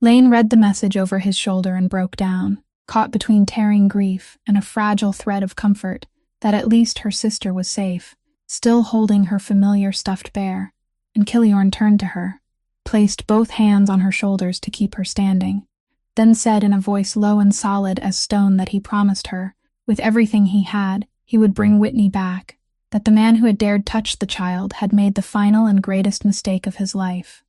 Lane read the message over his shoulder and broke down, caught between tearing grief and a fragile thread of comfort that at least her sister was safe, still holding her familiar stuffed bear. And Killiorn turned to her, placed both hands on her shoulders to keep her standing, then said in a voice low and solid as stone that he promised her, with everything he had, he would bring Whitney back, that the man who had dared touch the child had made the final and greatest mistake of his life.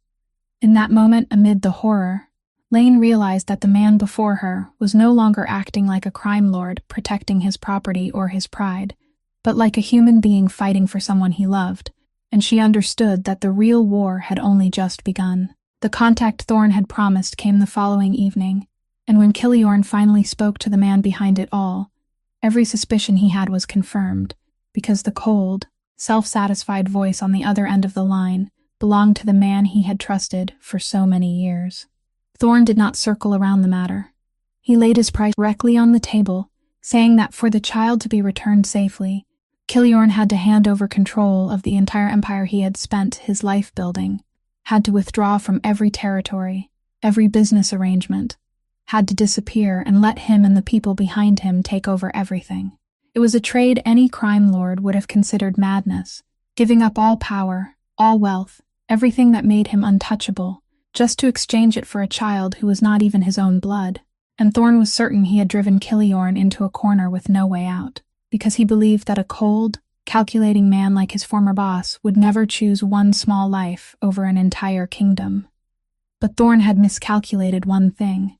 In that moment, amid the horror, Lane realized that the man before her was no longer acting like a crime lord protecting his property or his pride, but like a human being fighting for someone he loved. And she understood that the real war had only just begun. The contact Thorne had promised came the following evening, and when Killiorn finally spoke to the man behind it all, every suspicion he had was confirmed, because the cold, self-satisfied voice on the other end of the line belonged to the man he had trusted for so many years. Thorne did not circle around the matter. He laid his price directly on the table, saying that for the child to be returned safely, Killiorn had to hand over control of the entire empire he had spent his life building, had to withdraw from every territory, every business arrangement, had to disappear and let him and the people behind him take over everything. It was a trade any crime lord would have considered madness, giving up all power, all wealth, everything that made him untouchable, just to exchange it for a child who was not even his own blood. And Thorne was certain he had driven Killiorn into a corner with no way out, because he believed that a cold, calculating man like his former boss would never choose one small life over an entire kingdom. But Thorne had miscalculated one thing.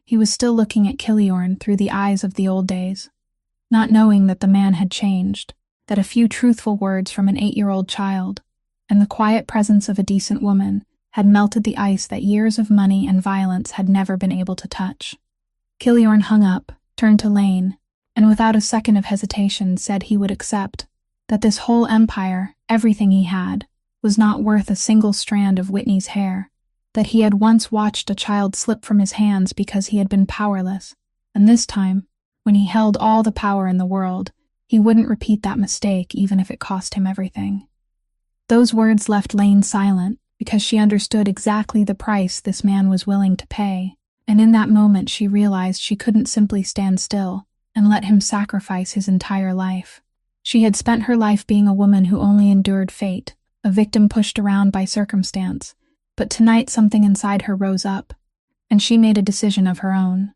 He was still looking at Killiorn through the eyes of the old days, not knowing that the man had changed, that a few truthful words from an 8-year-old child and the quiet presence of a decent woman had melted the ice that years of money and violence had never been able to touch. Killiorn hung up, turned to Lane, and without a second of hesitation said he would accept that this whole empire, everything he had, was not worth a single strand of Whitney's hair, that he had once watched a child slip from his hands because he had been powerless, and this time, when he held all the power in the world, he wouldn't repeat that mistake even if it cost him everything. Those words left Lane silent, because she understood exactly the price this man was willing to pay, and in that moment she realized she couldn't simply stand still and let him sacrifice his entire life. She had spent her life being a woman who only endured fate, a victim pushed around by circumstance, but tonight something inside her rose up, and she made a decision of her own.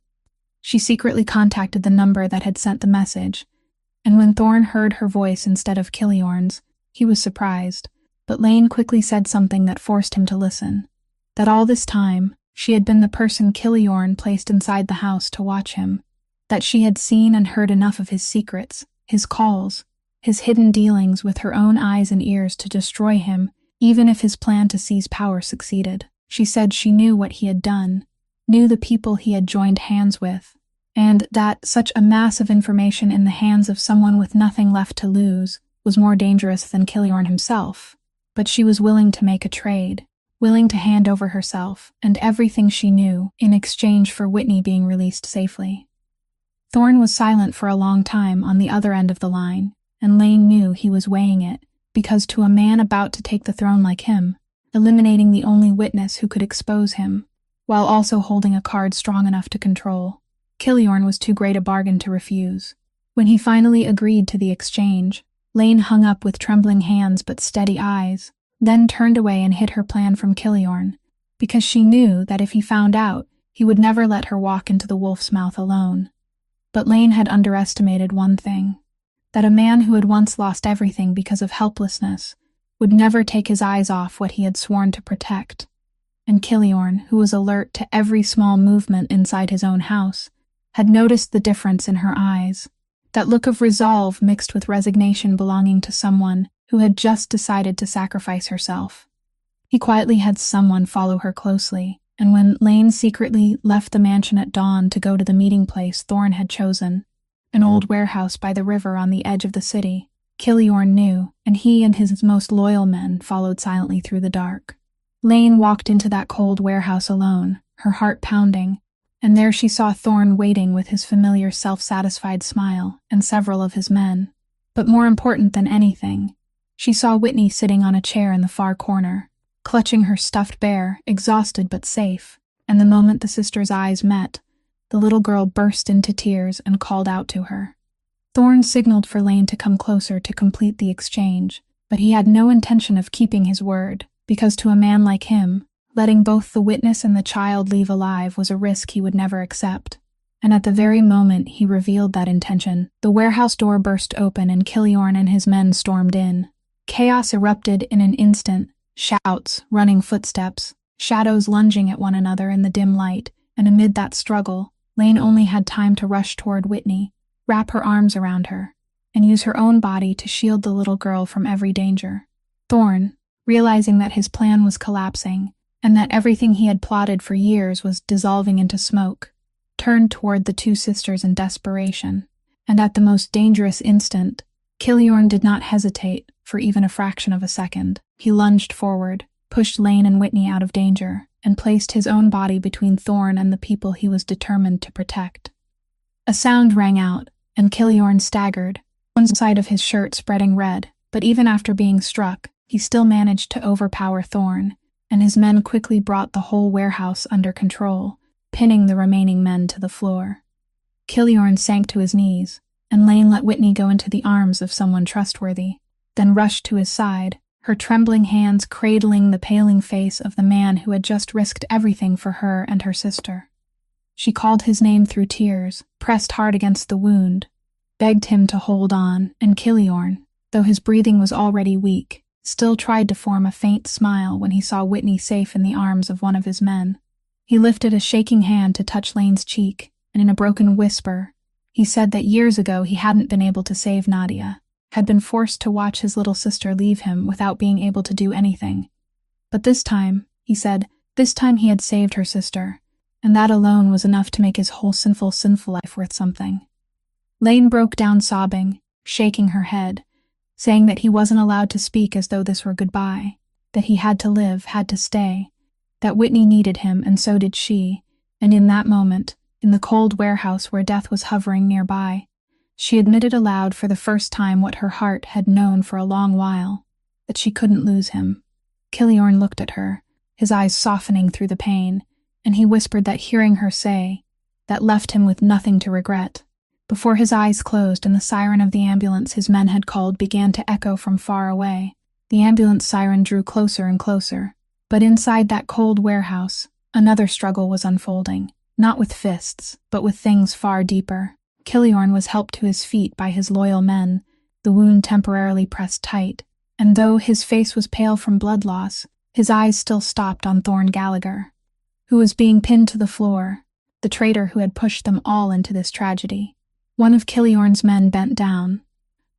She secretly contacted the number that had sent the message, and when Thorne heard her voice instead of Killiorn's, he was surprised, but Lane quickly said something that forced him to listen, that all this time she had been the person Killiorn placed inside the house to watch him, that she had seen and heard enough of his secrets, his calls, his hidden dealings with her own eyes and ears to destroy him, even if his plan to seize power succeeded. She said she knew what he had done, knew the people he had joined hands with, and that such a mass of information in the hands of someone with nothing left to lose was more dangerous than Killiorn himself. But she was willing to make a trade, willing to hand over herself and everything she knew in exchange for Whitney being released safely. Thorne was silent for a long time on the other end of the line, and Lane knew he was weighing it, because to a man about to take the throne like him, eliminating the only witness who could expose him, while also holding a card strong enough to control, Killiorn was too great a bargain to refuse. When he finally agreed to the exchange, Lane hung up with trembling hands but steady eyes, then turned away and hid her plan from Killiorn, because she knew that if he found out, he would never let her walk into the wolf's mouth alone. But Lane had underestimated one thing, that a man who had once lost everything because of helplessness would never take his eyes off what he had sworn to protect. And Killiorn, who was alert to every small movement inside his own house, had noticed the difference in her eyes, that look of resolve mixed with resignation belonging to someone who had just decided to sacrifice herself. He quietly had someone follow her closely, and when Lane secretly left the mansion at dawn to go to the meeting place Thorne had chosen, an old warehouse by the river on the edge of the city, Killiorn knew, and he and his most loyal men followed silently through the dark. Lane walked into that cold warehouse alone, her heart pounding, and there she saw Thorne waiting with his familiar self-satisfied smile and several of his men. But more important than anything, she saw Whitney sitting on a chair in the far corner, clutching her stuffed bear, exhausted but safe, and the moment the sisters' eyes met, the little girl burst into tears and called out to her. Thorne signaled for Lane to come closer to complete the exchange, but he had no intention of keeping his word, because to a man like him, letting both the witness and the child leave alive was a risk he would never accept. And at the very moment he revealed that intention, the warehouse door burst open and Killiorn and his men stormed in. Chaos erupted in an instant, shouts, running footsteps, shadows lunging at one another in the dim light, and amid that struggle, Lane only had time to rush toward Whitney, wrap her arms around her, and use her own body to shield the little girl from every danger. Thorne, realizing that his plan was collapsing, and that everything he had plotted for years was dissolving into smoke, turned toward the two sisters in desperation, and at the most dangerous instant, Killiorn did not hesitate for even a fraction of a second. He lunged forward, pushed Lane and Whitney out of danger, and placed his own body between Thorne and the people he was determined to protect. A sound rang out, and Killiorn staggered, one side of his shirt spreading red, but even after being struck, he still managed to overpower Thorne, and his men quickly brought the whole warehouse under control, pinning the remaining men to the floor. Killiorn sank to his knees, and Lane let Whitney go into the arms of someone trustworthy, then rushed to his side, her trembling hands cradling the paling face of the man who had just risked everything for her and her sister. She called his name through tears, pressed hard against the wound, begged him to hold on, and Killiorn, though his breathing was already weak, still tried to form a faint smile when he saw Whitney safe in the arms of one of his men. He lifted a shaking hand to touch Lane's cheek, and in a broken whisper, he said that years ago he hadn't been able to save Nadia, had been forced to watch his little sister leave him without being able to do anything. But this time, he said, this time he had saved her sister, and that alone was enough to make his whole sinful life worth something. Lane broke down sobbing, shaking her head, saying that he wasn't allowed to speak as though this were goodbye, that he had to live, had to stay, that Whitney needed him and so did she, and in that moment, in the cold warehouse where death was hovering nearby, she admitted aloud for the first time what her heart had known for a long while, that she couldn't lose him. Killiorn looked at her, his eyes softening through the pain, and he whispered that hearing her say, that left him with nothing to regret. Before his eyes closed and the siren of the ambulance his men had called began to echo from far away, the ambulance siren drew closer and closer. But inside that cold warehouse, another struggle was unfolding, not with fists, but with things far deeper. Killiorn was helped to his feet by his loyal men, the wound temporarily pressed tight, and though his face was pale from blood loss, his eyes still stopped on Thorne Gallagher, who was being pinned to the floor, the traitor who had pushed them all into this tragedy. One of Killiorn's men bent down,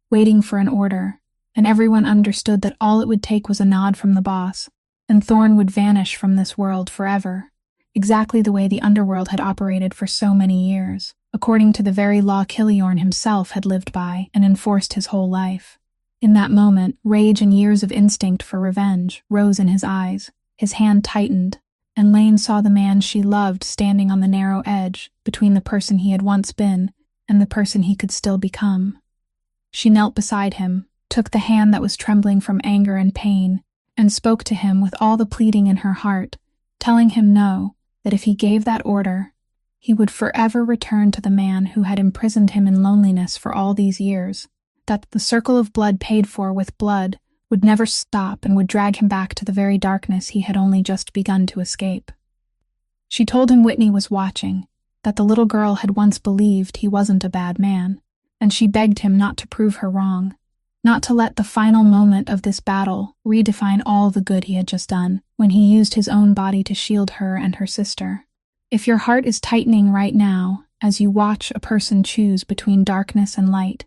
waiting for an order, and everyone understood that all it would take was a nod from the boss, and Thorne would vanish from this world forever, exactly the way the underworld had operated for so many years, according to the very law Killiorn himself had lived by and enforced his whole life. In that moment, rage and years of instinct for revenge rose in his eyes, his hand tightened, and Lane saw the man she loved standing on the narrow edge between the person he had once been and the person he could still become. She knelt beside him, took the hand that was trembling from anger and pain, and spoke to him with all the pleading in her heart, telling him no, that if he gave that order, he would forever return to the man who had imprisoned him in loneliness for all these years, that the circle of blood paid for with blood would never stop and would drag him back to the very darkness he had only just begun to escape. She told him Whitney was watching, that the little girl had once believed he wasn't a bad man, and she begged him not to prove her wrong, not to let the final moment of this battle redefine all the good he had just done when he used his own body to shield her and her sister. If your heart is tightening right now as you watch a person choose between darkness and light,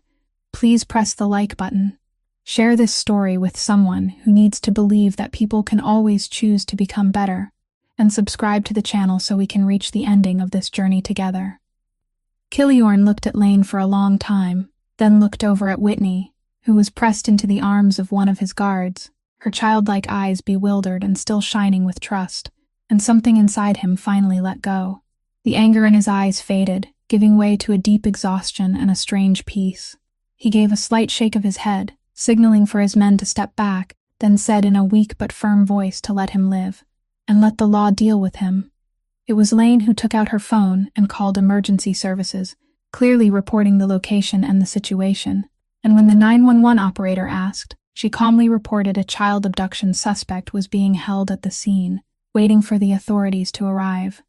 please press the like button. Share this story with someone who needs to believe that people can always choose to become better, and subscribe to the channel so we can reach the ending of this journey together. Killiorn looked at Lane for a long time, then looked over at Whitney, who was pressed into the arms of one of his guards, her childlike eyes bewildered and still shining with trust, and something inside him finally let go. The anger in his eyes faded, giving way to a deep exhaustion and a strange peace. He gave a slight shake of his head, signaling for his men to step back, then said in a weak but firm voice to let him live, and let the law deal with him. It was Lane who took out her phone and called emergency services, clearly reporting the location and the situation, and when the 911 operator asked, she calmly reported a child abduction suspect was being held at the scene, waiting for the authorities to arrive.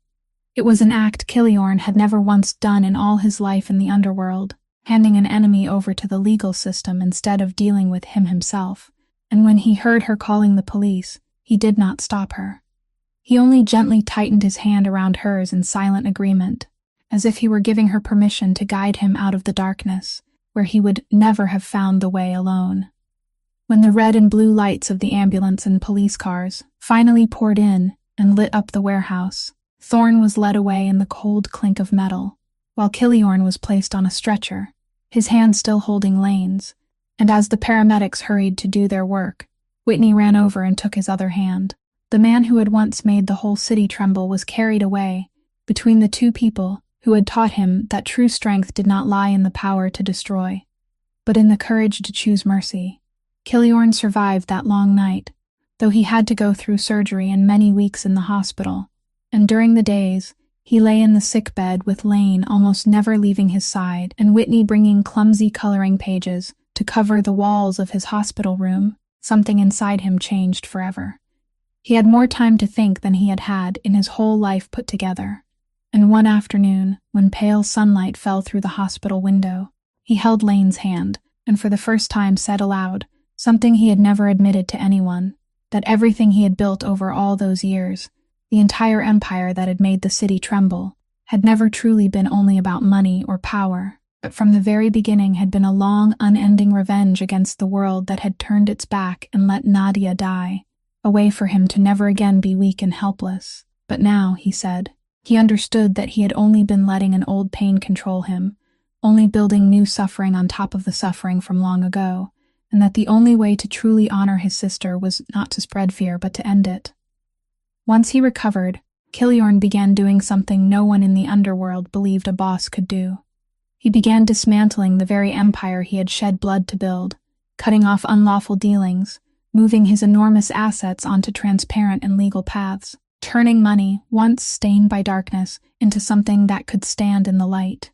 It was an act Killiorn had never once done in all his life in the underworld, handing an enemy over to the legal system instead of dealing with him himself, and when he heard her calling the police, he did not stop her. He only gently tightened his hand around hers in silent agreement, as if he were giving her permission to guide him out of the darkness, where he would never have found the way alone. When the red and blue lights of the ambulance and police cars finally poured in and lit up the warehouse, Thorne was led away in the cold clink of metal, while Killiorn was placed on a stretcher, his hand still holding Lane's, and as the paramedics hurried to do their work, Whitney ran over and took his other hand. The man who had once made the whole city tremble was carried away between the two people who had taught him that true strength did not lie in the power to destroy, but in the courage to choose mercy. Killiorn survived that long night, though he had to go through surgery and many weeks in the hospital, and during the days, he lay in the sickbed with Lane almost never leaving his side and Whitney bringing clumsy coloring pages to cover the walls of his hospital room. Something inside him changed forever. He had more time to think than he had had in his whole life put together, and one afternoon, when pale sunlight fell through the hospital window, he held Lane's hand and for the first time said aloud something he had never admitted to anyone, that everything he had built over all those years, the entire empire that had made the city tremble, had never truly been only about money or power, but from the very beginning had been a long, unending revenge against the world that had turned its back and let Nadia die, a way for him to never again be weak and helpless. But now, he said, he understood that he had only been letting an old pain control him, only building new suffering on top of the suffering from long ago, and that the only way to truly honor his sister was not to spread fear but to end it. Once he recovered, Killiorn began doing something no one in the underworld believed a boss could do. He began dismantling the very empire he had shed blood to build, cutting off unlawful dealings, moving his enormous assets onto transparent and legal paths, turning money, once stained by darkness, into something that could stand in the light.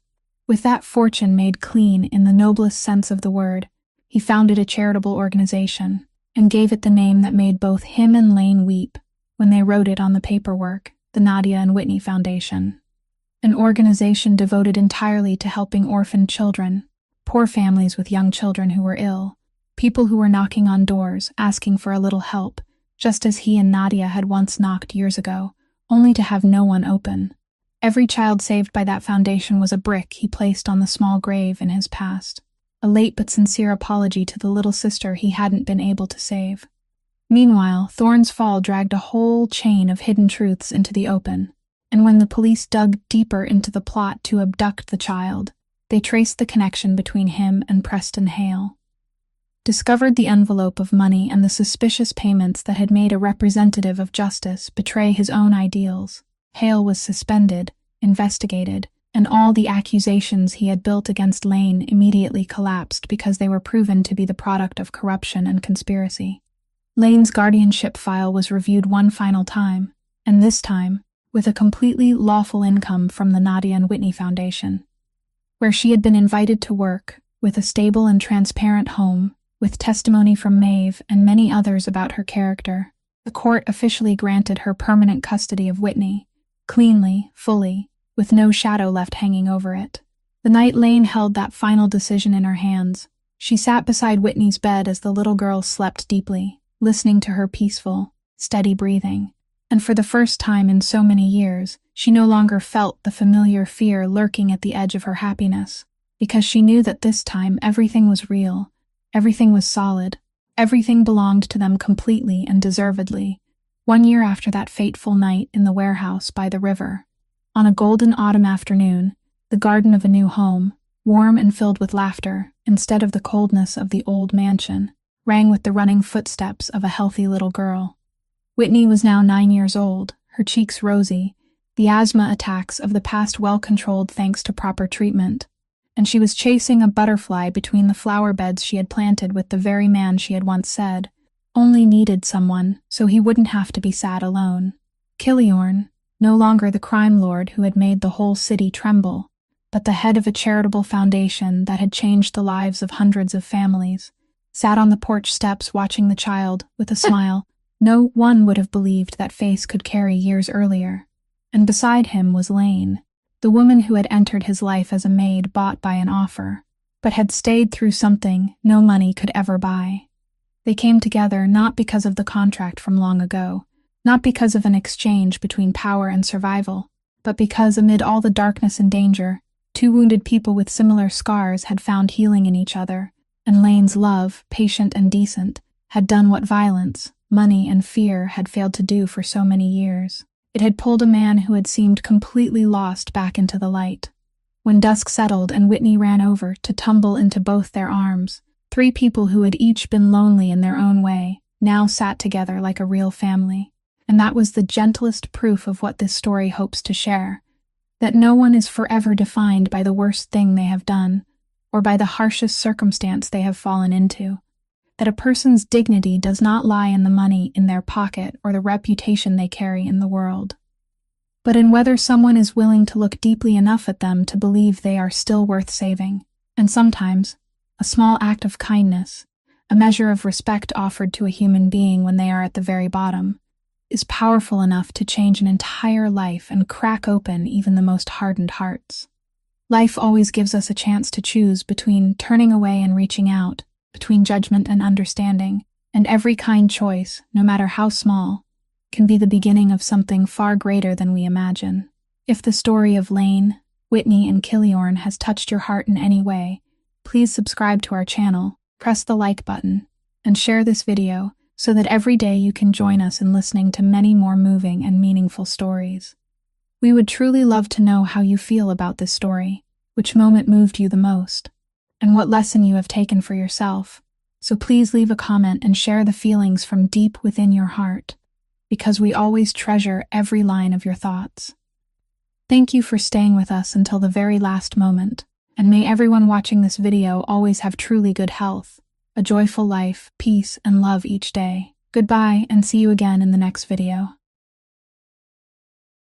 With that fortune made clean in the noblest sense of the word, he founded a charitable organization, and gave it the name that made both him and Lane weep when they wrote it on the paperwork, the Nadia and Whitney Foundation. An organization devoted entirely to helping orphaned children, poor families with young children who were ill, people who were knocking on doors, asking for a little help, just as he and Nadia had once knocked years ago, only to have no one open. Every child saved by that foundation was a brick he placed on the small grave in his past, a late but sincere apology to the little sister he hadn't been able to save. Meanwhile, Thorne's fall dragged a whole chain of hidden truths into the open, and when the police dug deeper into the plot to abduct the child, they traced the connection between him and Preston Hale. Discovered the envelope of money and the suspicious payments that had made a representative of justice betray his own ideals. Hale was suspended, investigated, and all the accusations he had built against Lane immediately collapsed because they were proven to be the product of corruption and conspiracy. Lane's guardianship file was reviewed one final time, and this time, with a completely lawful income from the Nadia and Whitney Foundation, where she had been invited to work, with a stable and transparent home, with testimony from Maeve and many others about her character. The court officially granted her permanent custody of Whitney, cleanly, fully, with no shadow left hanging over it. The night Lane held that final decision in her hands, she sat beside Whitney's bed as the little girl slept deeply, listening to her peaceful, steady breathing. And for the first time in so many years, she no longer felt the familiar fear lurking at the edge of her happiness, because she knew that this time everything was real, everything was solid, everything belonged to them completely and deservedly. 1 year after that fateful night in the warehouse by the river, on a golden autumn afternoon, the garden of a new home, warm and filled with laughter, instead of the coldness of the old mansion, rang with the running footsteps of a healthy little girl. Whitney was now 9 years old, her cheeks rosy, the asthma attacks of the past well controlled thanks to proper treatment, and she was chasing a butterfly between the flower beds she had planted with the very man she had once said only needed someone so he wouldn't have to be sad alone. Killiorn, no longer the crime lord who had made the whole city tremble, but the head of a charitable foundation that had changed the lives of hundreds of families, sat on the porch steps watching the child with a smile no one would have believed that face could carry years earlier. And beside him was Lane, the woman who had entered his life as a maid bought by an offer, but had stayed through something no money could ever buy. They came together not because of the contract from long ago, not because of an exchange between power and survival, but because amid all the darkness and danger, two wounded people with similar scars had found healing in each other, and Lane's love, patient and decent, had done what violence, money, and fear had failed to do for so many years. It had pulled a man who had seemed completely lost back into the light. When dusk settled and Whitney ran over to tumble into both their arms, 3 people who had each been lonely in their own way now sat together like a real family. And that was the gentlest proof of what this story hopes to share, that no one is forever defined by the worst thing they have done, or by the harshest circumstance they have fallen into. That a person's dignity does not lie in the money in their pocket or the reputation they carry in the world, but in whether someone is willing to look deeply enough at them to believe they are still worth saving. And sometimes, a small act of kindness, a measure of respect offered to a human being when they are at the very bottom, is powerful enough to change an entire life and crack open even the most hardened hearts. Life always gives us a chance to choose between turning away and reaching out, between judgment and understanding, and every kind choice, no matter how small, can be the beginning of something far greater than we imagine. If the story of Lane, Whitney, and Killiorn has touched your heart in any way, please subscribe to our channel, press the like button, and share this video so that every day you can join us in listening to many more moving and meaningful stories. We would truly love to know how you feel about this story, which moment moved you the most, and what lesson you have taken for yourself. So please leave a comment and share the feelings from deep within your heart, because we always treasure every line of your thoughts. Thank you for staying with us until the very last moment, and may everyone watching this video always have truly good health, a joyful life, peace, and love each day. Goodbye, and see you again in the next video.